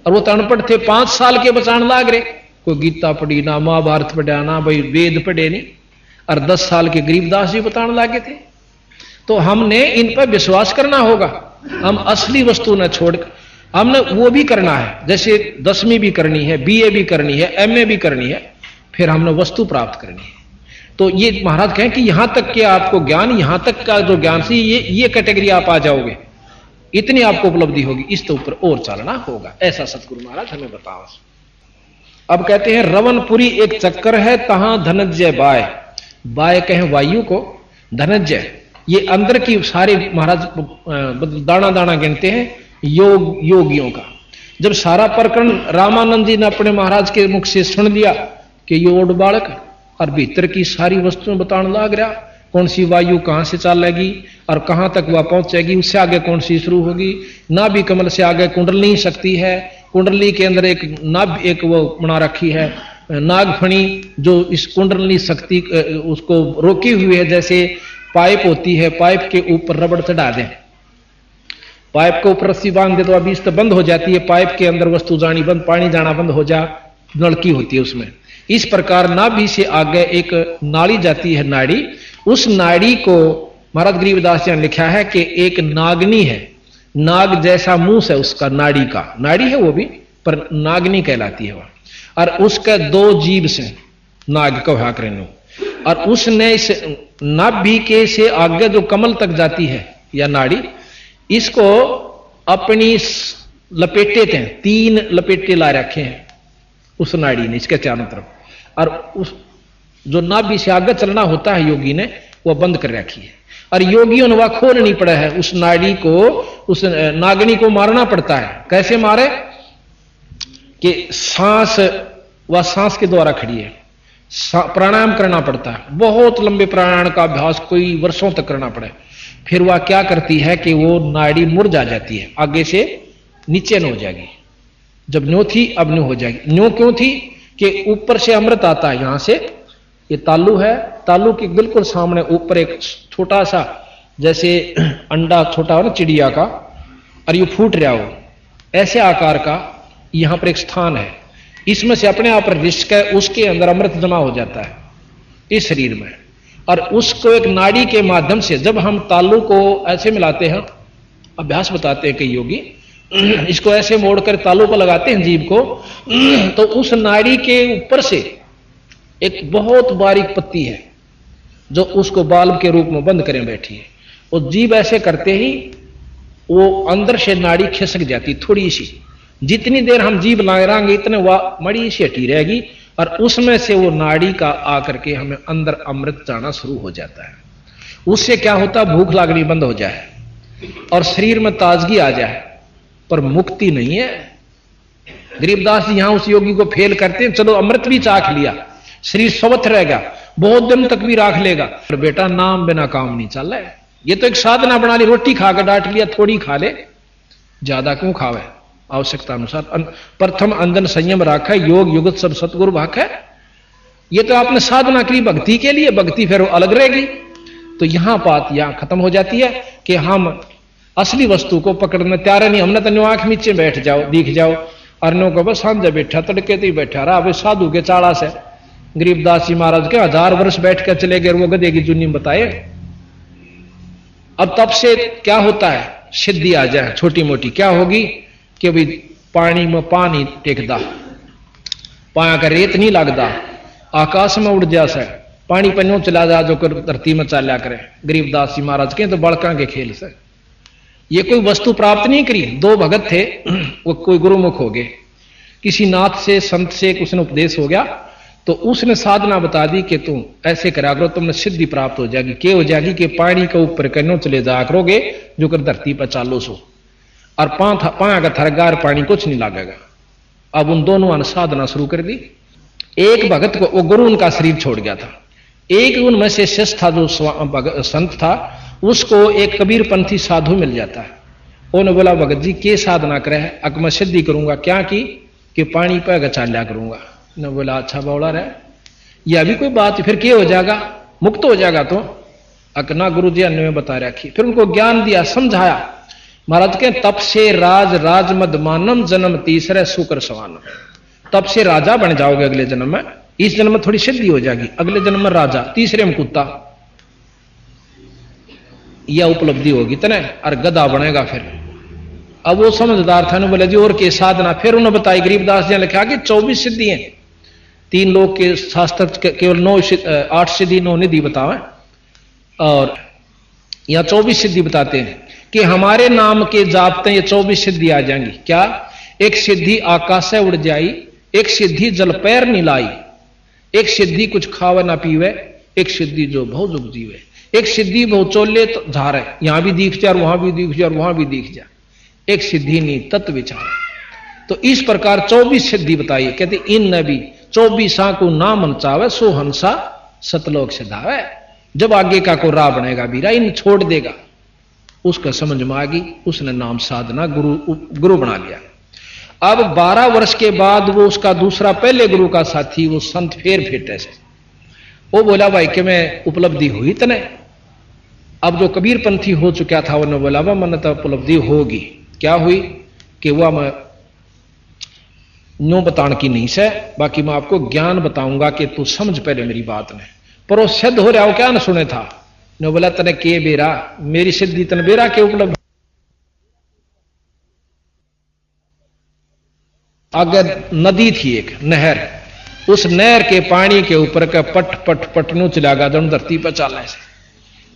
और वो तो अनपढ़ थे, 5 साल के बचाने लाग रहे, कोई गीता पढ़ी ना, महाभारत पढ़ा ना, भाई वेद पढ़े नहीं, और 10 साल के गरीबदास जी बताने लागे थे। तो हमने इन पर विश्वास करना होगा। हम असली वस्तु न छोड़कर हमने वो भी करना है, जैसे 10वीं भी करनी है, BA भी करनी है, MA भी करनी है, फिर हमने वस्तु प्राप्त करनी है। तो ये महाराज कहें कि यहां तक के आपको ज्ञान, यहां तक का जो ज्ञान से ये कैटेगरी आप आ जाओगे, इतनी आपको उपलब्धि होगी, इस तो ऊपर और चलना होगा। ऐसा सतगुरु महाराज हमें बताओ। अब कहते हैं रवनपुरी एक चक्कर है, तहां धनंजय बाय। बाय कहें वायु को, धनंजय ये अंदर की सारे महाराज दाना दाना गिनते हैं योगियों का। जब सारा प्रकरण रामानंद जी ने अपने महाराज के मुख से सुन लिया कि ये ओड बालक और भीतर की सारी वस्तुएं बताने लग रहा, कौन सी वायु कहां से चलेगी और कहां तक वह पहुंचेगी, उससे आगे कौन सी शुरू होगी। नाभि कमल से आगे कुंडलनी शक्ति है, कुंडली के अंदर एक नाभ एक वो बना रखी है नागफणी, जो इस कुंडली शक्ति उसको रोकी हुई है। जैसे पाइप होती है, पाइप के ऊपर रबड़ चढ़ा दें, पाइप के ऊपर रस्सी बांध दे तो अभी इस बंद हो जाती है, पाइप के अंदर वस्तु जानी बंद, पानी जाना बंद हो जा, नलकी होती है उसमें। इस प्रकार नाभि से आगे एक नाड़ी जाती है, नाड़ी। उस नाड़ी को महाराज गरीबदास जी ने लिखा है कि एक नागनी है, नाग जैसा मुंह है उसका, नाड़ी का, नाड़ी है वो भी, पर नागनी कहलाती है वह। और उसके दो जीभ से नाग को हा करें, और उसने इस नाभि के से आगे जो कमल तक जाती है या नाड़ी, इसको अपनी लपेटे थे, 3 लपेटे ला रखे हैं उस नाड़ी ने इसके चारों तरफ, और उस जो नाभि से आगे चलना होता है योगी ने वो बंद कर रखी है। और योगियों ने वह खोलनी पड़ा है उस नाड़ी को, उस नागनी को मारना पड़ता है। कैसे मारे कि सांस, वह सांस के द्वारा खड़ी है, प्राणायाम करना पड़ता है, बहुत लंबे प्राणायाम का अभ्यास कोई वर्षों तक करना पड़े। फिर वह क्या करती है कि वो नाड़ी मुरझा जाती है, आगे से नीचे न हो जाएगी, जब न्यों थी अब न्यों हो जाएगी। न्यों क्यों थी कि ऊपर से अमृत आता है, यहां से ये तालू है, तालू के बिल्कुल सामने ऊपर एक छोटा सा जैसे अंडा छोटा हो ना चिड़िया का, और ये फूट रहा हो ऐसे आकार का, यहां पर एक स्थान है, इसमें से अपने आप रिश्क है, उसके अंदर अमृत जमा हो जाता है इस शरीर में। और उसको एक नाड़ी के माध्यम से जब हम तालू को ऐसे मिलाते हैं, अभ्यास बताते हैं कई योगी, इसको ऐसे मोड़कर तालू को लगाते हैं जीभ को, तो उस नाड़ी के ऊपर से एक बहुत बारीक पत्ती है जो उसको बाल्ब के रूप में बंद करें बैठी है, और जीभ ऐसे करते ही वो अंदर से नाड़ी खिसक जाती थोड़ी सी, जितनी देर हम जीभ लगाएंगे इतने वह मड़ी सी हटी रहेगी, और उसमें से वो नाड़ी का आकर के हमें अंदर अमृत जाना शुरू हो जाता है। उससे क्या होता, भूख लागनी बंद हो जाए और शरीर में ताजगी आ जाए, पर मुक्ति नहीं है। गरीबदास जी यहां उस योगी को फेल करते हैं, चलो अमृत भी चाख लिया, शरीर स्वस्थ रहेगा, बहुत दिन तक भी राख लेगा, पर बेटा नाम बिना काम नहीं चल रहा है। ये तो एक साधना बना ली, रोटी खाकर डांट लिया, थोड़ी खा ले, ज्यादा क्यों खावे, आवश्यकता अनुसार। प्रथम अंजन संयम राखा, योग युगत सब सतगुरु भाखा। ये तो आपने साधना करी भक्ति के लिए, भक्ति फिर अलग रहेगी। तो यहां बात यहां खत्म हो जाती है कि हम असली वस्तु को पकड़ने तैयार नहीं। हमने तो आंख नीचे बैठ जाओ, दिख जाओ, अर्नो को बस सांझे बैठा, तड़के तो ही बैठा रहा। अब साधु के चाड़ा से गरीबदास जी महाराज के 1000 वर्ष बैठ कर चले गए, वो गधे की जुनी बताए। अब तब से क्या होता है, सिद्धि आ जाए छोटी मोटी, क्या होगी कि भाई पानी में पानी टेकदा, पाया का रेत नहीं लगता, आकाश में उड़ जा से, पानी पन्नों चला जा जो कर धरती में चाल्या करे। गरीबदास जी महाराज के तो बड़का के खेल से ये कोई वस्तु प्राप्त नहीं करी। 2 भगत थे, वो कोई गुरुमुख हो गए, किसी नाथ से संत से कुछ ने उपदेश हो गया, तो उसने साधना बता दी कि तुम ऐसे करा करो, तुमने सिद्धि प्राप्त हो जाएगी। क्या हो जाएगी कि पानी के ऊपर कन्नों चले जा करोगे जो कर धरती पर चालो सो, और पाया का थरगार पानी कुछ नहीं लगेगा। अब उन दोनों ने साधना शुरू कर दी। एक भगत को, वो गुरु उनका शरीर छोड़ गया था, एक उनमें से शिष्य था जो संत था, उसको एक कबीरपंथी साधु मिल जाता है। उन्होंने बोला भगत जी के साधना करे है, अक मैं सिद्धि करूंगा। क्या की कि पानी पर चाल्या करूंगा। ने बोला अच्छा बौला रहे, यह भी कोई बात, फिर क्या हो जाएगा, मुक्त हो जाएगा। तो अकना गुरु जी ने बता रखी, फिर उनको ज्ञान दिया, समझाया। महाराज के तप से राज मद मानम जन्म तीसरे शुक्र सवानम, तब से राजा बन जाओगे अगले जन्म में। इस जन्म में थोड़ी सिद्धि हो जाएगी, अगले जन्म में राजा, तीसरे में कुत्ता, यह उपलब्धि होगी तने, और गधा बनेगा फिर। अब वो समझदार था, बोले जी और के साधना। फिर उन्होंने बताई, गरीबदास जी ने लिखा कि 24 सिद्धि हैं, 3 लोग के शास्त्र केवल 8 सिद्धि 9 निधि बतावे, और यहां 24 सिद्धि बताते हैं कि हमारे नाम के जापते ये 24 सिद्धि आ जाएंगी। क्या, एक सिद्धि आकाश से उड़ जाई, एक सिद्धि जल पैर नहीं लाई, एक सिद्धि कुछ खावे ना पीवे, एक सिद्धि जो बहुत जुग जीवे, एक सिद्धि बहुत चोले तो झारे, यहां भी दिख जा, वहां भी दिख जा, वहां भी दिख जा, एक सिद्धि नहीं तत्व विचार। तो इस प्रकार 24 सिद्धि बताई। कहते इन नबी 24 को ना मनचावे, सो हंसा सतलोक से धावे। जब आगे का को राह बनेगा बीरा, इन छोड़ देगा, उसका समझ में आ गई, उसने नाम साधना गुरु बना लिया। अब 12 वर्ष के बाद वो उसका दूसरा पहले गुरु का साथी, वो संत फेर फेटे से, वो बोला भाई कि मैं उपलब्धि हुई तने। अब जो कबीरपंथी हो चुका था उन्होंने बोला वह मन तो उपलब्धि होगी। क्या हुई कि वह मैं नो बताने की नहीं से, बाकी मैं आपको ज्ञान बताऊंगा कि तू समझ पहले मेरी बात ने। पर वो सिद्ध हो रहा हो क्या न सुने था। नो बोला तने के बेरा, मेरी सिद्धि तन बेरा के उपलब्ध। अगर नदी थी एक नहर, उस नहर के पानी के ऊपर का पट पट पटनू चला गया दोनों धरती पर चालने से,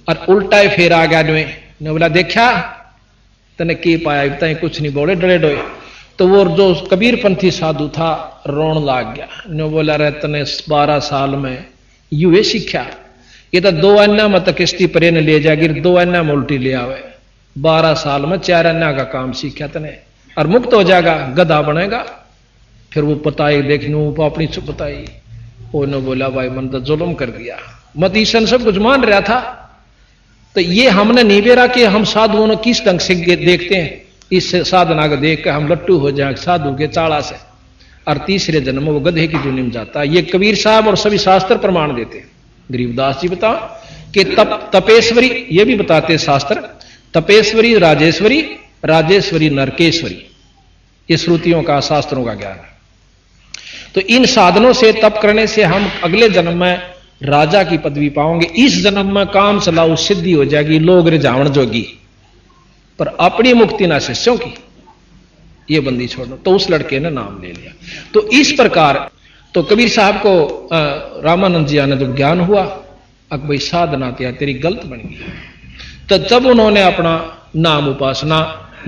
और उल्टा ही फेर आ गया ने बोला देखा तने के पाया, इतना कुछ नहीं बोले डरे डोए। तो वो जो कबीरपंथी साधु था रोन लाग गया। ने बोला रे तने 12 साल में युवे सीखा, ये तो 2 अन्ना मत किश्ती परे ने ले जाएगी, 2 अन्ना में उल्टी ले आवे। 12 साल में 4 अन्ना का काम सीखा तने, और मुक्त हो जाएगा, गधा बनेगा। फिर वो पताई देखने वो अपनी चुप बताई। उन्होंने बोला भाई मन तो जुल्म कर दिया, मत ईशन सब कुछ मान रहा था। तो ये हमने नहीं बेरा कि हम साधुओं ने किस ढंग से देखते हैं, इस साधना को देख कर हम लट्टू हो जाए साधु के चाड़ा से, और तीसरे जन्म वो गधे की दुनिया में जाता है। ये कबीर साहब और सभी शास्त्र प्रमाण देते हैं। गरीबदास जी बताओ कि तपेश्वरी, ये भी बताते शास्त्र, तपेश्वरी राजेश्वरी, राजेश्वरी नरकेश्वरी, ये श्रुतियों का शास्त्रों का ज्ञान है। तो इन साधनों से तप करने से हम अगले जन्म में राजा की पदवी पाओगे, इस जन्म में काम चलाओ सिद्धि हो जाएगी, लोग रिझावण जोगी, पर अपनी मुक्ति ना शिष्यों की, ये बंदी छोड़ो। तो उस लड़के ने नाम ले लिया। तो इस प्रकार तो कबीर साहब को रामानंद जी ने जब ज्ञान हुआ, अब भाई साधना तेरी गलत बन गई। तो जब उन्होंने अपना नाम उपासना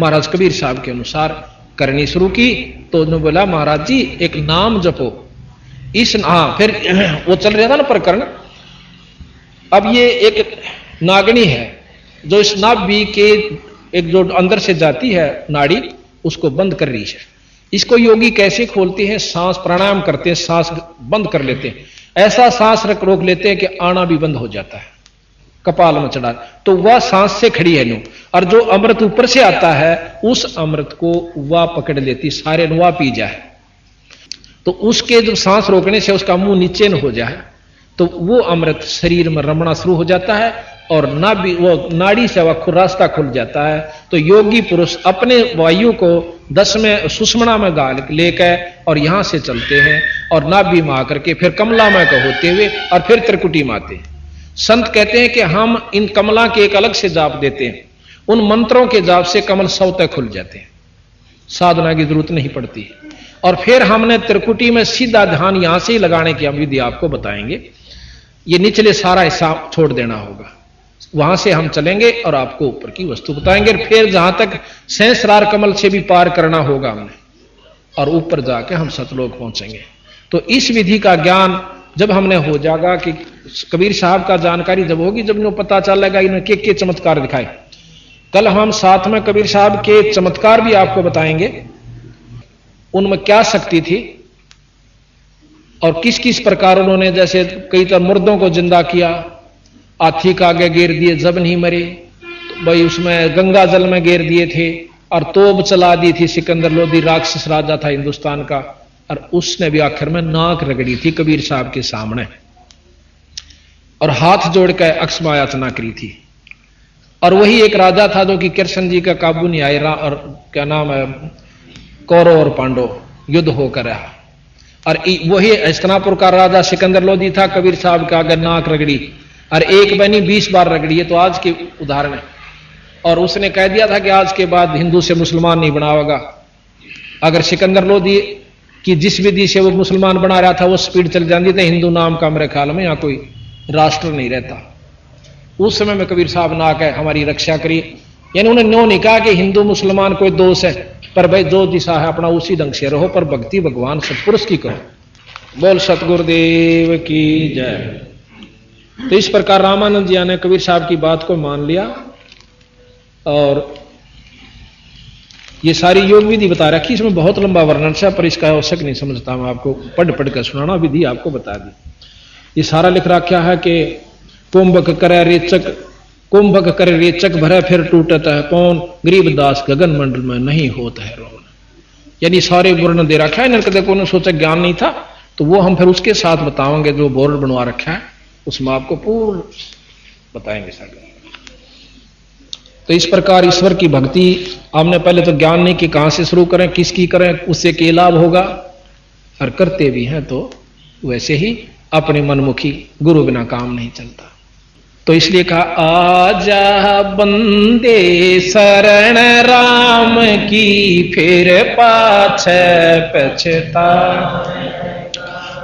महाराज कबीर साहब के अनुसार करनी शुरू की, तो उन्होंने बोला महाराज जी एक नाम जपो। इस फिर वो चल रहा था ना प्रकरण। अब ये एक नागनी है जो इस नाभि के एक जो अंदर से जाती है नाड़ी, उसको बंद कर रही है। इसको योगी कैसे खोलते हैं, सांस प्राणायाम करते हैं, सांस बंद कर लेते हैं, ऐसा सांस रोक लेते हैं कि आना भी बंद हो जाता है, कपाल में चढ़ा, तो वह सांस से खड़ी है नो। और जो अमृत ऊपर से आता है उस अमृत को वह पकड़ लेती, सारे नुआ पी जाए। तो उसके जो सांस रोकने से उसका मुंह नीचे न हो जाए, तो वो अमृत शरीर में रमना शुरू हो जाता है, और नाभि वो नाड़ी से वह रास्ता खुल जाता है। तो योगी पुरुष अपने वायु को 10वें सुषमणा में गाल लेकर और यहां से चलते हैं, और नाभि में आकर के फिर कमला में का होते हुए और फिर त्रिकुटी में आते हैं। संत कहते हैं कि हम इन कमला के एक अलग से जाप देते हैं, उन मंत्रों के जाप से कमल स्वतः खुल जाते हैं, साधना की जरूरत नहीं पड़ती। और फिर हमने त्रिकुटी में सीधा ध्यान यहां से ही लगाने की विधि आपको बताएंगे। ये निचले सारा हिस्सा छोड़ देना होगा, वहां से हम चलेंगे और आपको ऊपर की वस्तु बताएंगे। फिर जहां तक सहस्रार कमल से भी पार करना होगा हमने, और ऊपर जाके हम सतलोक पहुंचेंगे। तो इस विधि का ज्ञान जब हमने हो जाएगा कि कबीर साहब का जानकारी जब होगी, जब इन्हें पता चलेगा इन्हें के चमत्कार दिखाए। कल हम साथ में कबीर साहब के चमत्कार भी आपको बताएंगे, उनमें क्या शक्ति थी और किस किस प्रकार उन्होंने, जैसे कई तरह मुर्दों को जिंदा किया, हाथी का आगे गिर दिए जब नहीं मरे, तो भाई उसमें गंगा जल में गिर दिए थे, और तोप चला दी थी सिकंदर लोधी, राक्षस राजा था हिंदुस्तान का, और उसने भी आखिर में नाक रगड़ी थी कबीर साहब के सामने, और हाथ जोड़कर अक्षमा याचना करी थी। और वही एक राजा था जो कि कृष्ण जी का काबू नहीं आया, और क्या नाम है, कौरव और पांडव युद्ध होकर रहा, और वही हस्तिनापुर का राजा सिकंदर लोधी था, कबीर साहब का आगे नाक रगड़ी, और एक बनी 20 बार रगड़ी है। तो आज के उदाहरण है, और उसने कह दिया था कि आज के बाद हिंदू से मुसलमान नहीं बनावेगा। अगर सिकंदर लोधी कि जिस विधि से वो मुसलमान बना रहा था वो स्पीड चल जाती थी, हिंदू नाम का मेरे ख्याल में यहाँ कोई राष्ट्र नहीं रहता। उस समय में कबीर साहब ने आकर हमारी रक्षा करी, यानी उन्होंने नो नहीं कहा कि हिंदू मुसलमान कोई दोष है, पर भाई जो दिशा है अपना उसी ढंग से रहो, पर भक्ति भगवान सतपुरुष की करो। बोल सतगुरुदेव की जय। तो इस प्रकार रामानंद जी ने कबीर साहब की बात को मान लिया, और ये सारी योग विधि बता रखी। इसमें बहुत लंबा वर्णन है, पर इसका आवश्यक नहीं समझता, मैं आपको पढ़ पढ़ कर सुनाना, विधि आपको बता दी। ये सारा लिख रखा है कि कुंभक करे रेचक, कुंभक करे रेचक भरे फिर टूटत है कौन, गरीबदास गगन मंडल में नहीं होता है रोन। यानी सारे वर्णन दे रखा है, इन्होंने को सोचा ज्ञान नहीं था, तो वो हम फिर उसके साथ बताओगे, जो बोर्ड बनवा रखा है उसमें आपको पूर्ण बताएंगे सारे। तो इस प्रकार ईश्वर की भक्ति हमने पहले तो ज्ञान नहीं कि कहां से शुरू करें, किसकी करें, उससे क्या लाभ होगा, और करते भी हैं तो वैसे ही अपने मनमुखी, गुरु बिना काम नहीं चलता। तो इसलिए कहा आजा बंदे शरण राम की, फिर पाछे पछता।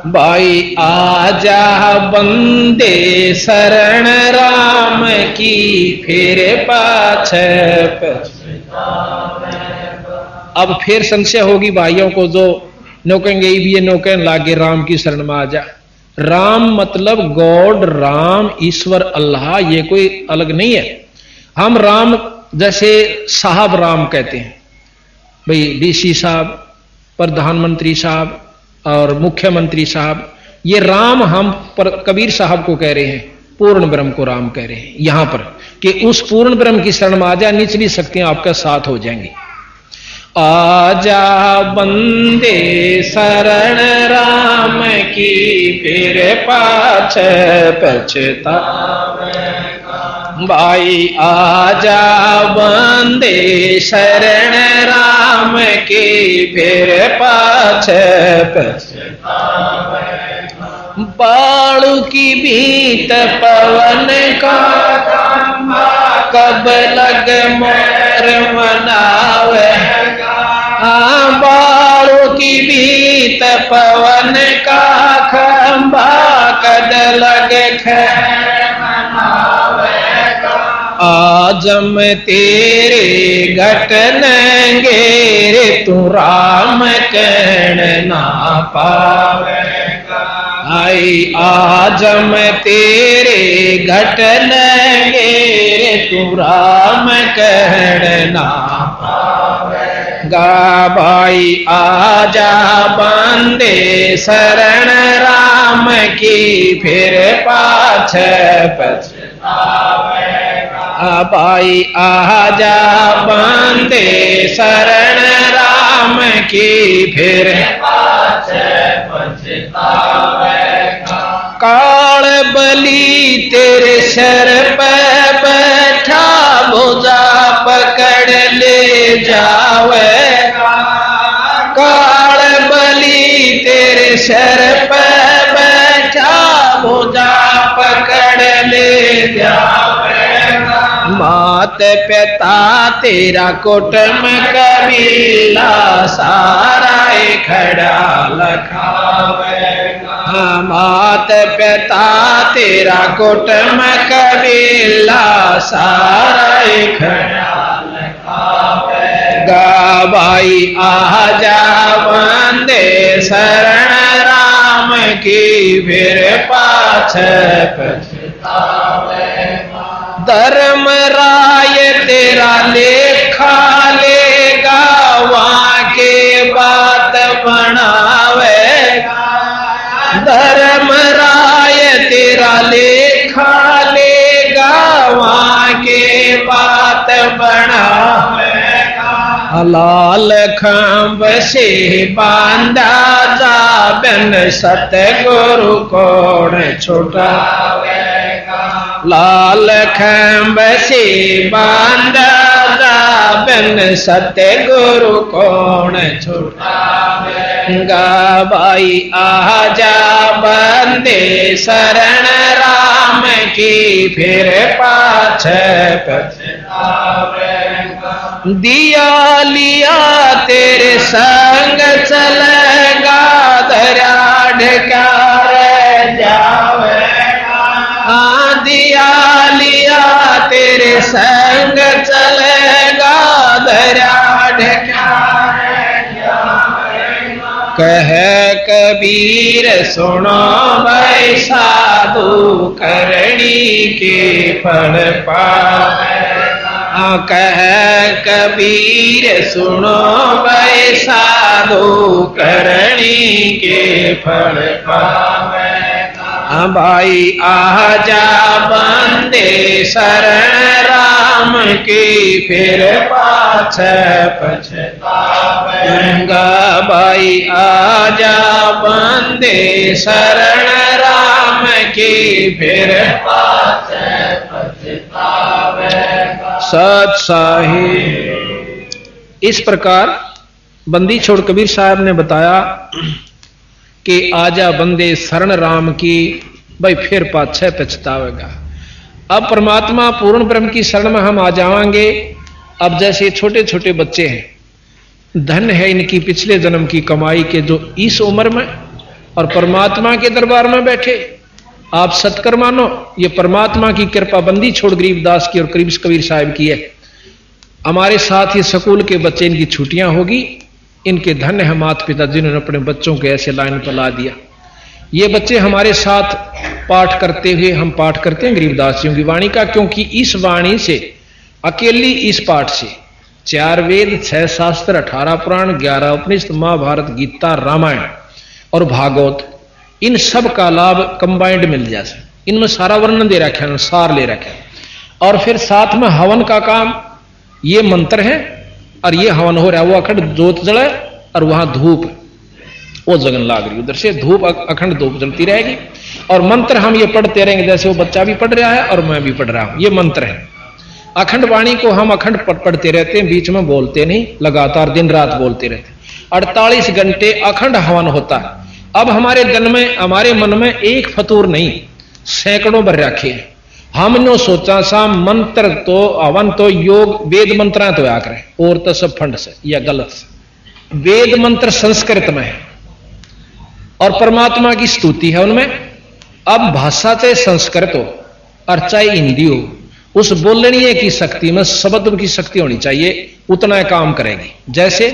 भाई आजा बंदे शरण राम की, फिर पाछे पछता। अब फिर संशय होगी भाइयों को जो नौकेंगे ये नौकन लागे राम की शरण में आ जा। राम मतलब गॉड, राम ईश्वर अल्लाह, ये कोई अलग नहीं है। हम राम जैसे साहब राम कहते हैं, भाई डीसी साहब, प्रधानमंत्री साहब और मुख्यमंत्री साहब, ये राम हम पर कबीर साहब को कह रहे हैं, पूर्ण ब्रह्म को राम कह रहे हैं यहां पर कि उस पूर्ण ब्रह्म की शरण में आ जा, निचली शक्तियां आपका साथ हो जाएंगी। आजा बंदे शरण राम की, फिर पाछे पछतावेगा। भाई आजा बंदे शरण राम की, फिर पाछे पछतावेगा। बालू की भीत पवन का, कब लग मोर मनावे। बालों की भीत पवन का, खंबा कद लगे मनावेगा। आजम तेरे घटनेंगे रे, तू राम कहन ना पावेगा। आई आजम तेरे घटनेंगे रे, तू राम कहन ना पावेगा। भाई आजा बंदे शरण राम की, फिर पाछे पछतावेगा। भाई आजा बंदे शरण राम की, फिर पाछे पछतावेगा। काल बली तेरे सर पे बैठा, भुजा पकड़ ले जावेगा। काल बली तेरे सर पे बैठा, भुजा पकड़ ले जावेगा। मात पिता तेरा कुटुंब कबीला, सारा खड़ा लखावेगा। मात पिता तेरा कुटुंब कबीला, सारा खड़ा लखावेगा। भाई आजा बंदे शरण राम की, फिर पाछे पछतावेगा। धर्म राय तेरा लेखा लेगा, वहां के बात बनावेगा। धर्म राय तेरा लेखा लेगा, वहां के बात बनावेगा। लाल खंभ से बांधा जा, बिन सतगुरु कौन छुड़ावेगा। लाल खंभ से बांधा जा, बिन सतगुरु कौन छुड़ावेगा। भाई आजा बंदे शरण राम की, फिर पाछे पछतावेगा। दिया लिया तेरे संग चलेगा, दरिया ढकार जावेगा। दिया लिया तेरे संग चलेगा, दरिया ढकार जावेगा। कह कबीर सुनो भाई, साधु करनी के फल पावेगा। कह कबीर सुनो भाई, साधु करनी के फल पावेगा। भाई आजा बंदे शरण राम की, फिर पाछे पछतावेगा। भाई आजा बंदे शरण राम की, फिर पाछे पछतावेगा। सत साहिब। इस प्रकार बंदी छोड़ कबीर साहब ने बताया कि आजा बंदे शरण राम की, भाई फिर पाछे पछतावेगा। अब परमात्मा पूर्ण ब्रह्म की शरण में हम आ जाएंगे। अब जैसे छोटे छोटे बच्चे हैं, धन है इनकी पिछले जन्म की कमाई के जो इस उम्र में और परमात्मा के दरबार में बैठे। आप सत्कर मानो, ये परमात्मा की कृपा बंदी छोड़ गरीबदास की और कबीर साहिब की है। हमारे साथ ही स्कूल के बच्चे, इनकी छुट्टियां होगी, इनके धन्य है माता पिता जिन्होंने अपने बच्चों को ऐसे लाइन पर ला दिया। ये बच्चे हमारे साथ पाठ करते हुए, हम पाठ करते हैं गरीबदास जियों की वाणी का, क्योंकि इस वाणी से, अकेली इस पाठ से 4 वेद, 6 शास्त्र, 18 पुराण, 11 उपनिषद, महाभारत, गीता, रामायण और भागवत, इन सब का लाभ कंबाइंड मिल जाए। इनमें सारा वर्णन दे रखा है, सार ले रखा है। और फिर साथ में हवन का काम, ये मंत्र है और ये हवन हो रहा है। वो अखंड जोत जले और वहां धूप वो जगन लाग रही, उधर से धूप अखंड धूप जलती रहेगी। और मंत्र हम ये पढ़ते रहेंगे, जैसे वो बच्चा भी पढ़ रहा है और मैं भी पढ़ रहा हूं। ये मंत्र है, अखंड वाणी को हम अखंड पढ़ते रहते हैं, बीच में बोलते नहीं, लगातार दिन रात बोलते रहते। 48 घंटे अखंड हवन होता है। अब हमारे मन में एक फतूर नहीं, सैकड़ों भर रखे हैं। हमने सोचा सा मंत्र तो हवन तो योग वेद मंत्र तो आ करे और तो सब फंड से या गलत से। वेद मंत्र संस्कृत में है और परमात्मा की स्तुति है उनमें। अब भाषा चाहे संस्कृत हो और चाहे हिंदी हो, उस बोलने की शक्ति में शब्द की शक्ति होनी चाहिए, उतना काम करेगी। जैसे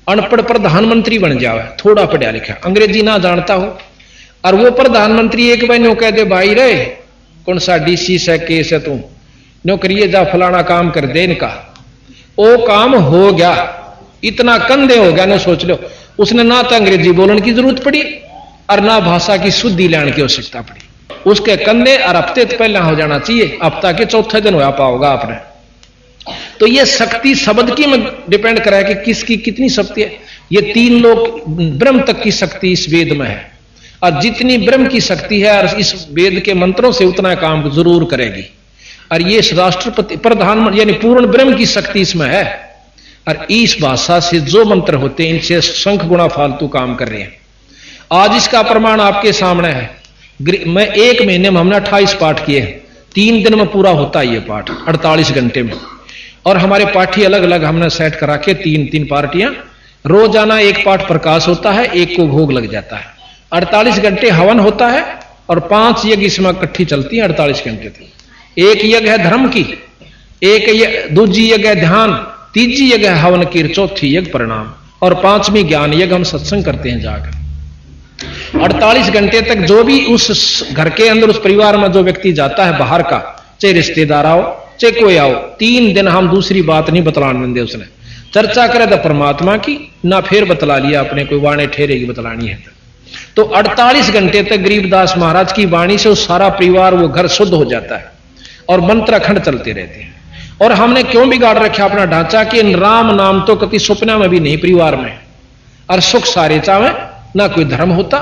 अनपढ़ प्रधानमंत्री बन जाए, थोड़ा पढ़ा लिखा, अंग्रेजी ना जानता हो, और वो प्रधानमंत्री एक बार नो कह दे भाई रे कौन सा डीसी से केस है, तू नो करिए जा फलाना काम कर दे इनका, वो काम हो गया। इतना कंधे हो गया, नो सोच लो, उसने ना तो अंग्रेजी बोलने की जरूरत पड़ी और ना भाषा की शुद्धि लेने की आवश्यकता पड़ी। उसके कंधे और हफ्ते पहले हो जाना चाहिए, हफ्ता के चौथे दिन हो पाओगा आपने। तो ये शक्ति शब्द की में डिपेंड करा है कि किसकी कितनी शक्ति है। ये 3 लोग ब्रह्म तक की शक्ति इस वेद में है, और जितनी ब्रह्म की शक्ति है और इस वेद के मंत्रों से उतना काम जरूर करेगी। और ये राष्ट्रपति प्रधानमंत्री यानी पूर्ण ब्रह्म की शक्ति इसमें है। और इस भाषा से जो मंत्र होते हैं, इनसे शंख गुणा फालतू काम कर रहे हैं। आज इसका प्रमाण आपके सामने है। मैं 1 महीने में हमने 28 पाठ किए, 3 दिन में पूरा होता है ये पाठ, 48 घंटे में। और हमारे पाठी अलग अलग हमने सेट करा के 3-3 पार्टियां, रोजाना 1 पाठ प्रकाश होता है, 1 को भोग लग जाता है। 48 घंटे हवन होता है और 5 यज्ञ इसमें इकट्ठी चलती है 48 घंटे तक। 1 यज्ञ है धर्म की, 1 दूजी यज्ञ है ध्यान, तीजी यज्ञ है हवन की, चौथी यज्ञ प्रणाम, और 5वीं ज्ञान यज्ञ हम सत्संग करते हैं जाकर। 48 घंटे तक जो भी उस घर के अंदर, उस परिवार में जो व्यक्ति जाता है बाहर का, चाहे रिश्तेदार आओ चाहे कोई आओ, 3 दिन हम दूसरी बात नहीं बतलाने देंगे। उसने चर्चा करे तो परमात्मा की, ना फिर बतला लिया अपने कोई वाणी ठहरेगी बतलानी है। तो 48 घंटे तक गरीबदास महाराज की वाणी से उस सारा परिवार, वो घर शुद्ध हो जाता है और मंत्र अखंड चलते रहते हैं। और हमने क्यों बिगाड़ रखा अपना ढांचा कि राम नाम तो कभी सपना में भी नहीं परिवार में, और सुख सारे चावे ना कोई धर्म होता।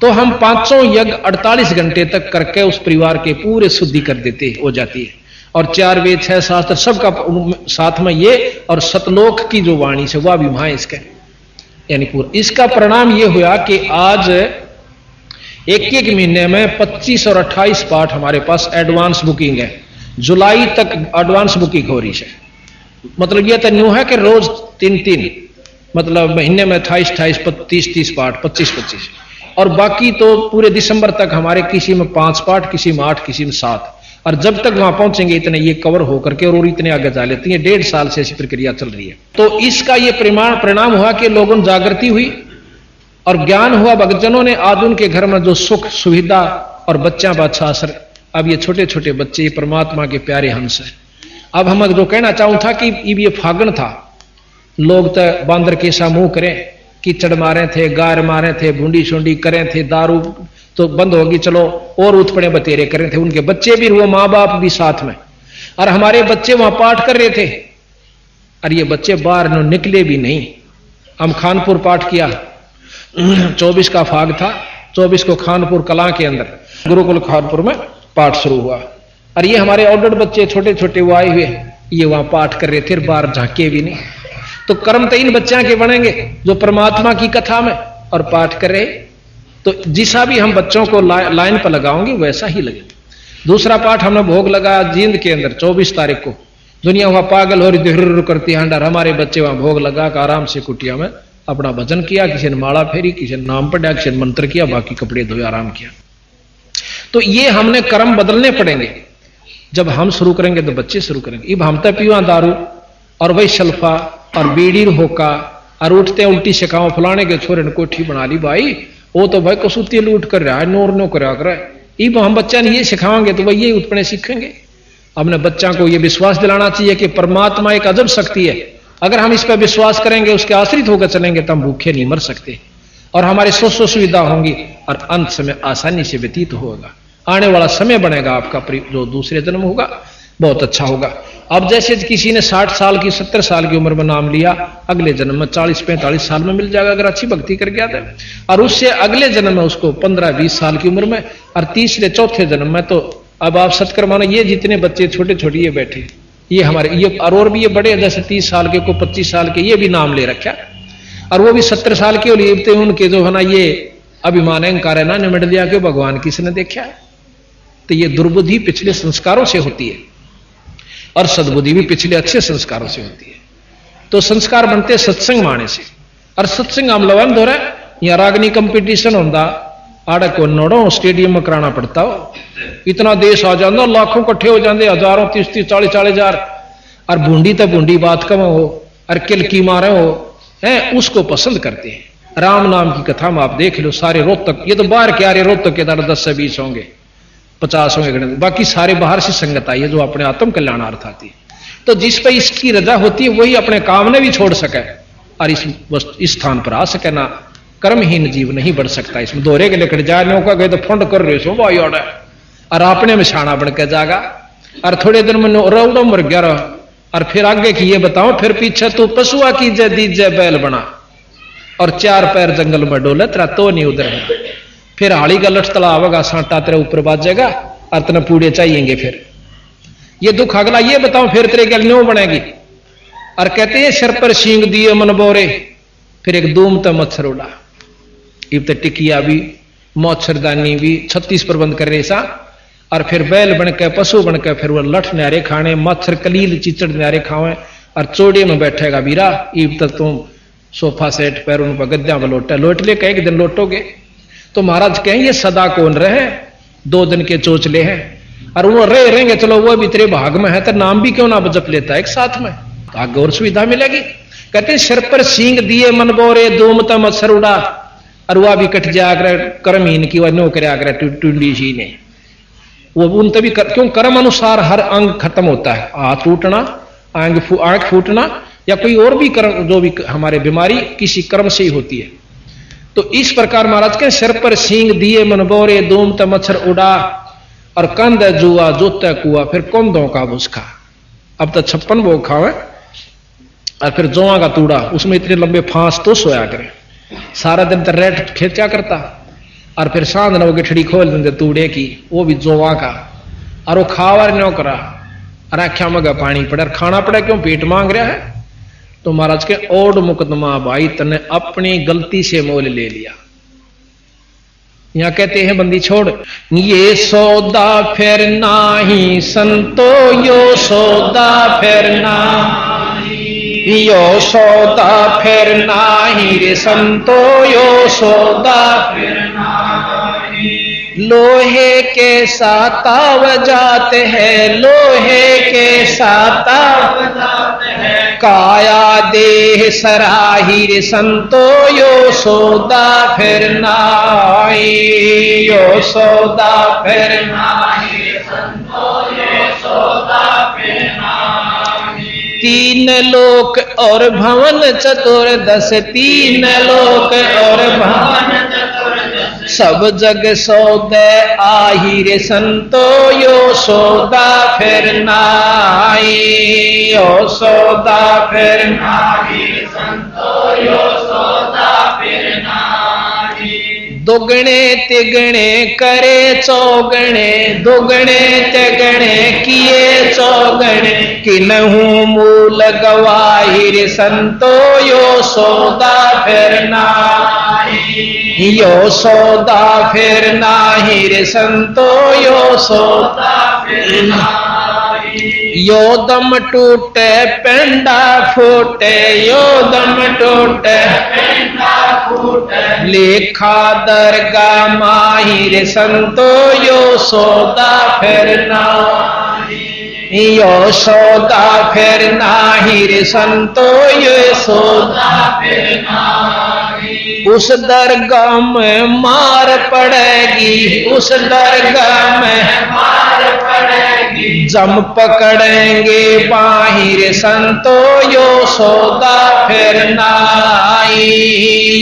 तो हम 5 यज्ञ 48 घंटे तक करके उस परिवार के पूरे शुद्धि कर देते हो जाती है। और 4 वेद 6 शास्त्र सबका साथ में ये, और सतलोक की जो वाणी से वह भी वहां इसके यानी पूरा। इसका परिणाम ये हुआ कि आज 1-1 महीने में 25 और 28 पाठ हमारे पास एडवांस बुकिंग है। जुलाई तक एडवांस बुकिंग हो रही है। मतलब यह तो न्यू है कि रोज 3-3, मतलब महीने में 28-28, 30-30 पाठ, 25-25, और बाकी तो पूरे दिसंबर तक हमारे किसी में 5 पाठ, किसी में 8, किसी में 7। और जब तक वहां पहुंचेंगे इतने ये कवर होकर के और इतने आगे जा लेती है। 1.5 साल से ऐसी प्रक्रिया चल रही है। तो इसका ये परिणाम हुआ कि लोगों में जागृति हुई और ज्ञान हुआ भक्तजनों ने। आज उनके घर में जो सुख सुविधा और बच्चा का अच्छा असर, अब ये छोटे छोटे बच्चे परमात्मा के प्यारे हंस है। अब हम जो कहना चाहूं था कि ये फागण था, लोग तो बांदर के सा मुंह करें, कीचड़ मारे थे, गार मारे थे, भूंडी शुंडी करें थे, दारू तो बंद होगी, चलो और उत्पड़े बतेरे कर रहे थे। उनके बच्चे भी, वो माँ बाप भी साथ में, और हमारे बच्चे वहां पाठ कर रहे थे और ये बच्चे बाहर निकले भी नहीं। हम खानपुर पाठ किया, 24 का फाग था, 24 को खानपुर कला के अंदर गुरुकुल खानपुर में पाठ शुरू हुआ। और ये हमारे ऑर्डर बच्चे छोटे छोटे वो आए हुए, ये वहां पाठ कर रहे थे, बाहर झांके भी नहीं। तो कर्म तो इन बच्चों के बनेंगे जो परमात्मा की कथा में और पाठ कर रहे तो जिसा भी हम बच्चों को लाइन पर लगाओगे वैसा ही लगे। दूसरा पाठ हमने भोग लगाया जींद के अंदर 24 तारीख को। दुनिया वहां पागल हो रही करती है, हमारे बच्चे वहां भोग लगा कर आराम से कुटिया में अपना भजन किया, किसी ने माला फेरी, किसी ने नाम पढ़ा, किसी ने मंत्र किया, बाकी कपड़े धोए आराम किया। तो ये हमने कर्म बदलने पड़ेंगे। जब हम शुरू करेंगे तो बच्चे शुरू करेंगे। अब हम तो पीवा दारू और वही सल्फा और बीड़ी होका और उठते उल्टी सिखाओ फलाने के छोरे ने कोठी बना ली भाई, वो तो भाई कसूती लूट कर रहा है, नोर नो कर रहा है। अब हम बच्चा ने ये सिखाएंगे तो वही उत्पन्न सीखेंगे। अपने बच्चा को ये विश्वास दिलाना चाहिए कि परमात्मा एक अजब शक्ति है। अगर हम इस पर विश्वास करेंगे, उसके आश्रित होकर चलेंगे तो हम भूखे नहीं मर सकते और हमारी सुख सुविधा होंगी और अंत समय आसानी से व्यतीत होगा। आने वाला समय बनेगा आपका जो दूसरे जन्म होगा बहुत अच्छा होगा। अब जैसे किसी ने 60 साल की 70 साल की उम्र में नाम लिया, अगले जन्म में 40-45 साल में मिल जाएगा अगर अच्छी भक्ति कर गया था। और उससे अगले जन्म में उसको 15-20 साल की उम्र में और तीसरे चौथे जन्म में तो अब आप सत्कर मानो ये जितने बच्चे छोटे छोटे ये बैठे ये हमारे ये और भी ये बड़े जैसे 30 साल के को 25 साल के ये भी नाम ले रखा और वो भी 70 साल के लिए उनके जो है ना ये अभिमान अहंकार है ना निमट लिया कि भगवान किसने देखा है। तो ये दुर्बुद्धि पिछले संस्कारों से होती है और सद्बुद्धि भी पिछले अच्छे संस्कारों से होती है। तो संस्कार बनते सत्संग माने से और सत्संग हम लवन दो रहे या रागनी कंपटीशन होता आड़े को नोड़ो स्टेडियम में कराना पड़ता हो। इतना देश आ जाता, लाखों इकट्ठे हो जाते, हजारों 30-30 40-40 हजार और बूंदी तो बूंदी बात कम हो और किलकी मारे हो है उसको पसंद करते हैं। राम नाम की कथा में आप देख लो सारे रोहतक, ये तो बाहर के आ रहे रोहतक के 10 से 20 होंगे 50 होंगे, बाकी सारे बाहर से संगत आई है जो अपने आत्म कल्याणार्थ आती है। तो जिस पर इसकी रजा होती है वही अपने काम ने भी छोड़ सके और इस स्थान पर आ सके ना। कर्महीन जीव नहीं बढ़ सकता। इसमें दोहरे के लेकर जाने का गए तो फंड कर रहे सो भाई और अपने में छाना बन के जागा और थोड़े दिन में रौड़ो मर गया और फिर आगे की ये बताओ फिर पीछे तू पशुआ की जय दीजय बैल बना और 4 पैर जंगल में डोले तेरा तो नहीं उधर है। फिर हाड़ी का लठ तला आवेगा सांटा तेरे ऊपर बाजेगा और तेने पूड़े चाहिएंगे। फिर ये दुख अगला ये बताओ फिर तेरे गल न्यों बनेगी। और कहते हैं सिर पर सींग दिए मन बोरे फिर एक दूम तो मच्छर उड़ा। इब तो टिकिया भी मच्छरदानी भी 36 प्रबंध कर रहे सा और फिर बैल बन के पशु बन के फिर वो लठ न्यारे खाने मच्छर कलील चिचड़ न्यारे खावे और चोड़े में बैठेगा बीरा। इब तक तुम सोफा सेट पैरों पर गद्दा में लौट ले कई दिन लौटोगे। तो महाराज कहें ये सदा कौन रहे 2 दिन के चोचले हैं और वो रहेंगे चलो वो भी तेरे भाग में है तो नाम भी क्यों ना जप लेता है एक साथ में तो आगे और सुविधा मिलेगी। कहते सिर पर सींग दिए मन बोरे दूम त मच्छर उड़ा और वह भी कट जाकर कर्महीन की वह नौकरी आकर टूंडी जी ने वो उन तभी क्यों कर्म अनुसार हर अंग खत्म होता है। हाथ टूटना आंख फूटना या कोई और भी कर्म जो भी हमारे बीमारी किसी कर्म से ही होती है। तो इस प्रकार महाराज के सिर पर सींग दिए मन बोरे दूम त मच्छर उड़ा और कंध जुआ जोता कुआ फिर कौंदों का भुसखा। अब तो 56 वो खावे और फिर जोआ का तूड़ा उसमें इतने लंबे फांस तो सोया करे सारा दिन तो रेट खेचा करता और फिर सांझ न वो गिठड़ी खोल देते तूड़े की वो भी जोवा का और वो खावर न्यो करा और आख्या मगा पानी पड़े खाना पड़े क्यों पेट मांग रहा है। तो महाराज के ओड मुकदमा भाई तने अपनी गलती से मोल ले लिया। यहां कहते हैं बंदी छोड़ ये सौदा फिर नाही संतो यो सौदा फिर नाही यो सौदा फिर नाही रे संतो यो सौदा फिर नाही। लोहे के साता वजाते हैं लोहे के साता वजाते हैं काया देह सराही रे संतो यो सौदा फिर नाही यो सौदा फिर नाही संतो यो सौदा फिर नाही। 3 लोक और भवन चतुर्दश 3 लोक और भवन सब जग सौदे आही रे संतो यो सौदा फिर नाही यो सौदा फिर नाही संतो यो सौदा फिर नाही। दुगने तिगने करे चौगने दुगने तिगने किए चौगने किन्हू मूल गवाही रे संतो यो सौदा फिर नाही यो सौदा फिर नाही रे संतो यो सौदा फिर नाही। यो दम टूटे पेंडा फूटे यो दम टूटे पेंडा फूटे लेखा दरगा माही रे संतो यो सौदा फिर नाही। यो सौदा फिर नाही रे संतो यो सौदा फिर नाही। उस दरगाह में मार पड़ेगी उस दरगाह में मार पड़ेगी जम पकड़ेंगे बाहिर संतो यो सौदा फिर नाई।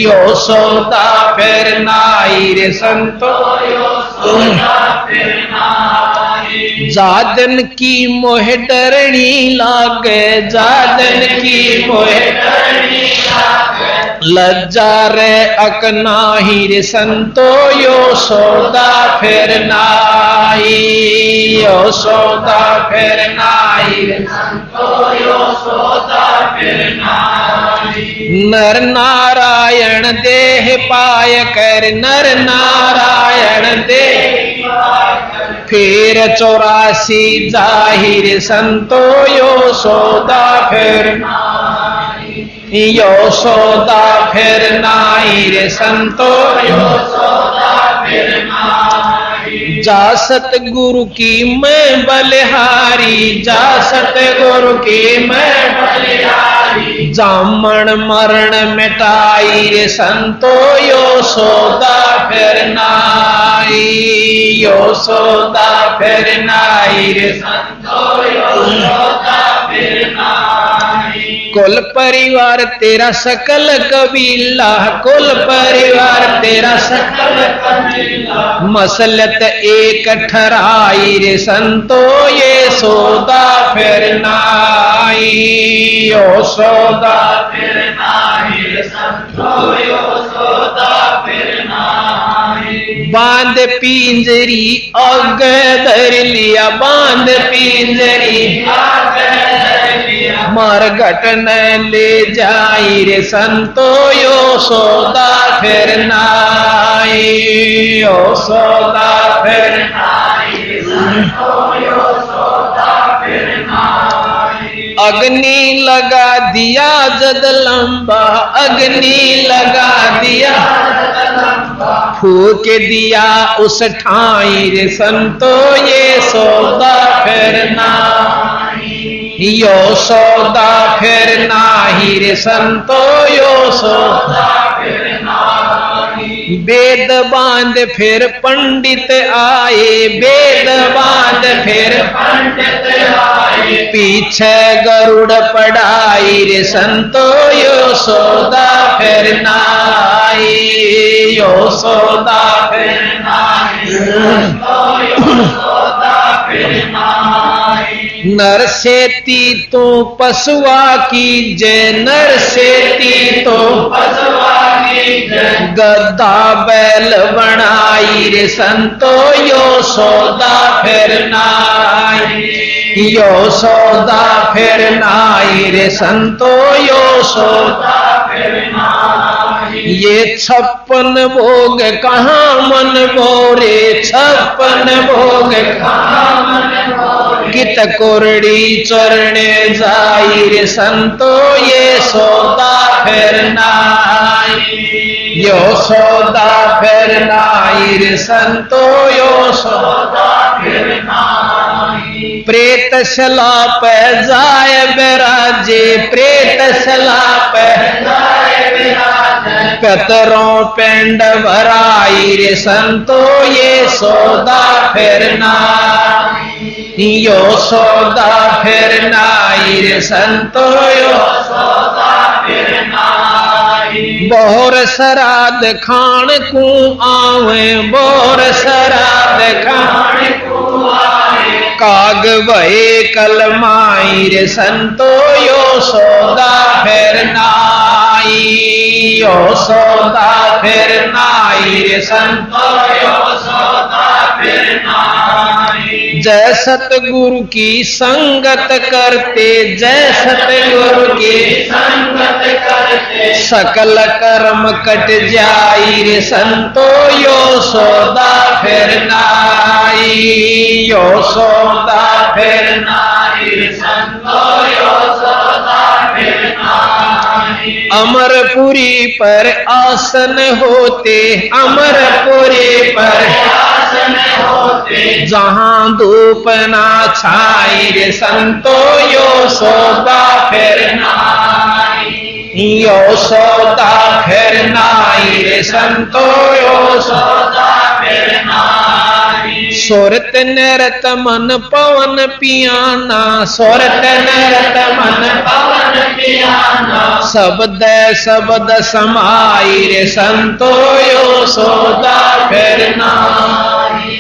यो सौदा फिर नाई रे संतो यो सौदा फिर नाई। जादन की मोह डरनी लागे जादन की मोह डरनी लागे लज्जा रे अकनाही रे संतो यो सौदा फिर नाई। यो सौदा फिर नाई रे संतो यो सौदा फिर नाई। नर नारायण देह पाय कर नर नारायण देह फिर 84 जाहिर संतो यो सौदा फिर नाई। यो सौदा फिर नाई रे संतो यो सौदा फिर नाई। जा सतगुरु की मैं बलिहारी जा सतगुरु की मैं बलिहारी जामन मरण मिटाई रे संतो यो सौदा फिर नाई। यो सौदा फिर नाई रे संतो यो सौदा फिर नाई। कुल परिवार तेरा सकल कबीला कुल परिवार तेरा सकल कबीला मसलत एक ठहराई रे संतो ये सौदा फिर नाई। यो सौदा फिर नाई रे संतो यो सौदा फिर नाई। बांध पिंजरी अग धर लिया बांध पिंजरी अग धर लिया मर घटन ले जाई रे संतो यो सौदा फिर नाई। यो सौदा फिर नाई रे संतो यो सौदा फिर नाई। अग्नि लगा दिया जद लंबा अग्नि लगा दिया फूक दिया उस ठाई रे संतो ये सौदा फिर नाई। यो सौदा फिर नाही रे संतो यो सौदा फिर नाई। वेद बांध फिर पंडित आए वेद बांध फिर पंडित आए पीछे गरुड़ पढ़ाई रे संतो यो सौदा फिर नाई। यो सौदा फिर नाई यो सौदा फिर नाई। नर सेती तो पशुआ की जय नर सेती तो पशुआ की जय गद्दा बैल बनाई रे संतो यो सौदा फिर नाई। यो सौदा फिर नाई रे संतो यो सौदा फिर नाई। ये 56 भोग कहाँ मन बोरे 56 भोग कहाँ मन बोरे कित कोरड़ी चरणे जाई रे संतो ये सौदा फिर नाई। यो सौदा फिर नाई रे संतो यो सौदा फिर नाई। प्रेत शला पे जाय बिराजे प्रेत शला पे जाय बिराजे पतरों पेंड भराई रे संतो ये सौदा फिर नाई। यो सौदा फिर नाई रे संतो यो सौदा फिर नाई। बोर श्राद्ध खान को आवे बोर श्राद्ध खान को आवे काग भये कलमाई रे संतो यो सौदा फिर नाई। यो सौदा फिर नाई रे संतो यो सौदा फिर नाई। जय सतगुरु की संगत करते, जय सतगुरु की संगत करते, सकल कर्म कट जाई रे संतो, यो सौदा फिर नाई, यो सौदा फिर नाई रे संतो, यो सौदा फिर नाई। अमरपुरी पर आसन होते, अमरपुरी पर आसन होते, जहां धूप ना छाई रे संतो, यो सौदा फिर नाई, यो सौदा फिर नाई रे संतो, यो सौदा फिर नाई। सोरत नरत मन पवन पियाना, सोरत नरत मन पवन पियाना, शब्द शब्द समाई रे संतो, यो सौदा फिर नाई,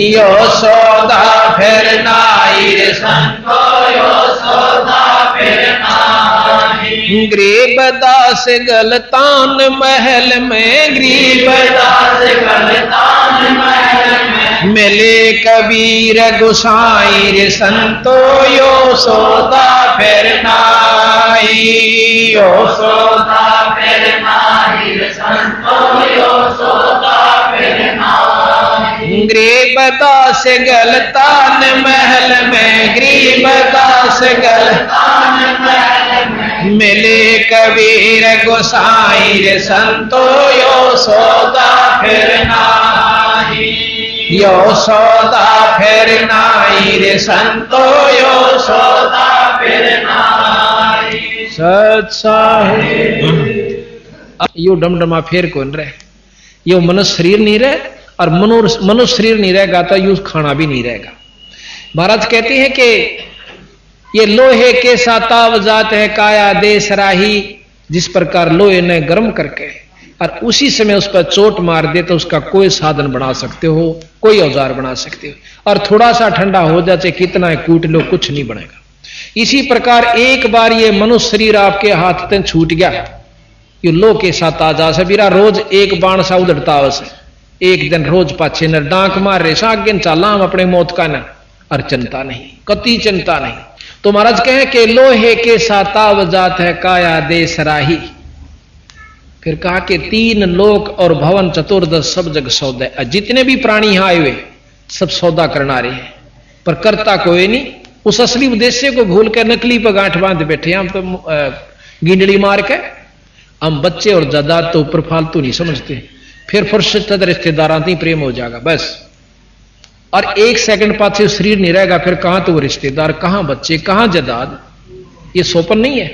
यो सौदा फिर नाई रे संतो, यो सौदा फिर नाई। गरीबदास गलतान महल में, गरीबदास गलतान महल में, मिले कबीर गुसाई रे संतो, यो सौदा फिर नाई, यो सौदा फिर नाई रे संतो, यो सौदा फिर नाई। गरीबदास गलतान महल में, गरीबदास गलतान महल में, मिले कबीर गोसाई रे संतो, यो सौदा फिर नाई, यो सौदा फिर नाई रे संतो, यो सौदा फिर नाई। सत साहिब यो डमडमा फेर कौन रहे, यो मनुष्य शरीर नहीं रहे, और मनुष्य शरीर नहीं रहेगा तो यूं खाना भी नहीं रहेगा। महाराज कहते हैं कि ये लोहे के साताव जात है काया देश राही, जिस प्रकार लोहे ने गर्म करके और उसी समय उस पर चोट मार दे तो उसका कोई साधन बना सकते हो, कोई औजार बना सकते हो, और थोड़ा सा ठंडा हो जाए चाहे कितना कूट लो कुछ नहीं बनेगा। इसी प्रकार एक बार ये मनुष्य शरीर आपके हाथ से छूट गया, ये लो के साथ आ जा सबीरा, रोज एक बाण सा उधड़ता वैसे, एक दिन रोज पाछे न डांक मार रहे सागे चाला हम अपने मौत का न, और चिंता नहीं, कति चिंता नहीं। तो महाराज कहें कि लोहे के साताव जात है काया देश राही। फिर कहा कि तीन लोक और भवन चतुर्दश सब जग सौदा, जितने भी प्राणी यहां आए हुए सब सौदा करना रहे हैं, पर करता कोई नहीं। उस असली उद्देश्य को भूल कर नकली पर गांठ बांध बैठे हम तो गिंडली मार के। हम बच्चे और जायदाद तो ऊपर फालतू नहीं समझते, फिर फुर्सत रिश्तेदार आती प्रेम हो जाएगा बस, और एक सेकंड पाछे शरीर नहीं रहेगा, फिर कहां तो वो रिश्तेदार, कहां बच्चे, कहां जायदाद। ये सोपन नहीं है,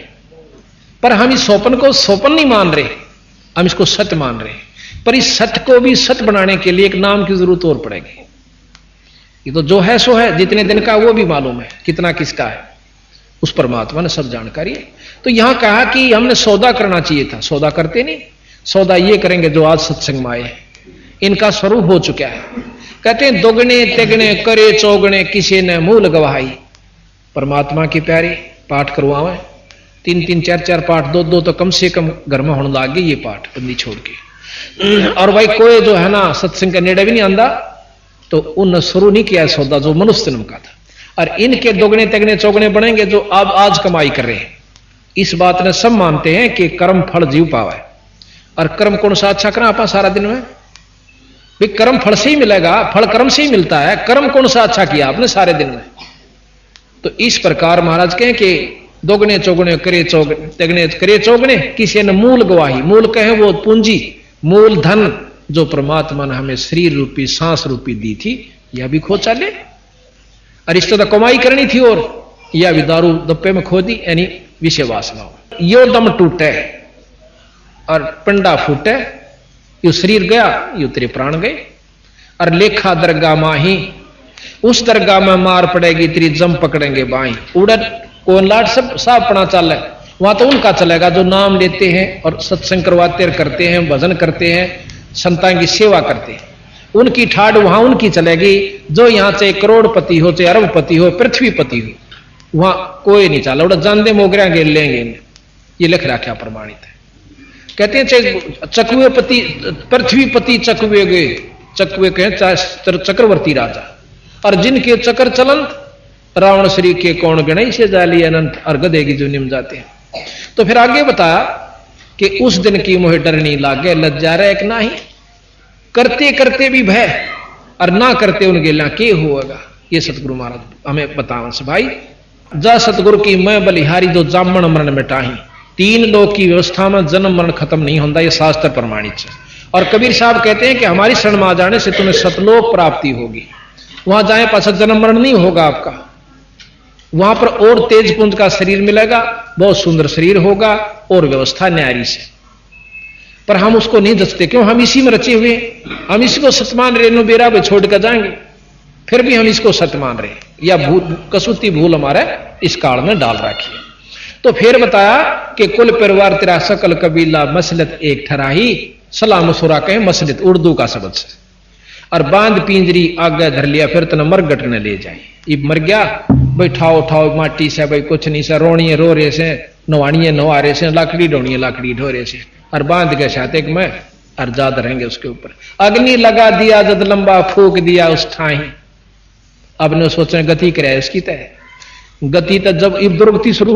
पर हम इस सोपन को सोपन नहीं मान रहे, हम इसको सत्य मान रहे हैं। पर इस सत्य को भी सत्य बनाने के लिए एक नाम की जरूरत और पड़ेगी। ये तो जो है सो है, जितने दिन का वो भी मालूम है, कितना किसका है उस परमात्मा ने सब जानकारी है। तो यहां कहा कि हमने सौदा करना चाहिए था, सौदा करते नहीं। सौदा ये करेंगे जो आज सत्संग में आए हैं, इनका स्वरूप हो चुका है। कहते हैं दोगने तिगने करे चौगने किसी ने मूल गवाही। परमात्मा की प्यारी पाठ करवावे, 3-3 4-4 पाठ, 2-2 तो कम से कम घर में होने लग गए ये पाठ बंदी छोड़ के। और भाई कोई जो है ना सत्संग का नेड़े भी नहीं आंदा, तो उन शुरू नहीं किया सौदा जो मनुष्य जन्म का था। और इनके दोगने तिगने चौगने बनेंगे जो अब आज कमाई कर रहे हैं। इस बात ने सब मानते हैं कि कर्म फल जीव पावा है, और कर्म कौन सा अच्छा करा आपा सारा दिन में, भी कर्म फल से ही मिलेगा, फल कर्म से ही मिलता है। कर्म कौन सा अच्छा किया आपने सारे दिन में। तो इस प्रकार महाराज कहें कि दोगने चौगने करे चौगने तिगने करे चौगने किसी ने मूल गवाही। मूल कहे वो पूंजी, मूल धन जो परमात्मा ने हमें शरीर रूपी सांस रूपी दी थी, यह भी खो चले। और इस तो कमाई करनी थी, और यह भी दारू दप्पे में खो दी, यानी विषय वासना। यो दम टूटे और पिंडा फूटे, यो शरीर गया, यो तेरे प्राण गए। और लेखा दरगाह माही, उस दरगाह में मार पड़ेगी तेरी जम पकड़ेंगे बाई। उड़द कौन लाट सब साफ पड़ा चल है, वहां तो उनका चलेगा जो नाम लेते हैं और सत्संग करवाते करते हैं, भजन करते हैं, संतान की सेवा करते हैं। उनकी ठाड़ वहां उनकी चलेगी। जो यहां से करोड़पति हो, चाहे अरबपति हो, पृथ्वीपति हो, वहां कोई नहीं चला। उड़ा जानते मोगरा गेल लेंगे, ये लिख रखा प्रमाणित है। कहते हैं चाहे चकवे पति, पृथ्वीपति चकवे गए, चकवे कहें चाहे चक्रवर्ती राजा, और जिनके चक्कर चलंत रावण श्री के कौन गणेश से जाली अनंत और गधे की जो निम जाते हैं। तो फिर आगे बता कि उस दिन की मोहे डर नहीं लागे लज्जा रहे एक ना ही करते करते भी भय और ना करते उनके ला के होगा। ये सतगुरु महाराज हमें बताओ से भाई जा सतगुरु की मैं बलिहारी जो जामन मरण मिटाही। तीन लोक की व्यवस्था में जन्म मरण खत्म नहीं होता, ये शास्त्र प्रमाणित है। और कबीर साहब कहते हैं कि हमारी शरण में आ जाने से तुम्हें सतलोक प्राप्ति होगी, वहां जाए पास जन्म मरण नहीं होगा आपका, वहां पर और तेज पुंज का शरीर मिलेगा, बहुत सुंदर शरीर होगा और व्यवस्था न्यारी से। पर हम उसको नहीं जचते, क्यों? हम इसी में रचे हुए, हम इसी को सत मान रहे, नो बेरा पे छोड़ कर जाएंगे, फिर भी हम इसको सत मान रहे, या कसूती भूल हमारे इस काल में डाल रखी है। तो फिर बताया कि कुल परिवार तेरा सकल कबीला मसलत एक ठराही, सलाह मशुरा कहें मसलत उर्दू का शब्द से, और बांध पिंजरी आगे धर लिया, फिर तना मरगट न ले जाए। ये मर गया भाई, ठाओ ठाओ माटी से भाई कुछ नहीं से, रोणिए रो रहे से, नवाणिए नवा रहे से, लाकड़ी डोणिए लाकड़ी ढो रहे से, और बांध के साथ एक में और जाद रहेंगे उसके ऊपर। अग्नि लगा दिया जद लंबा फूक दिया उस ठाही, अब ने सोचने गति करे इसकी तय गति तक जब दुर्गति शुरू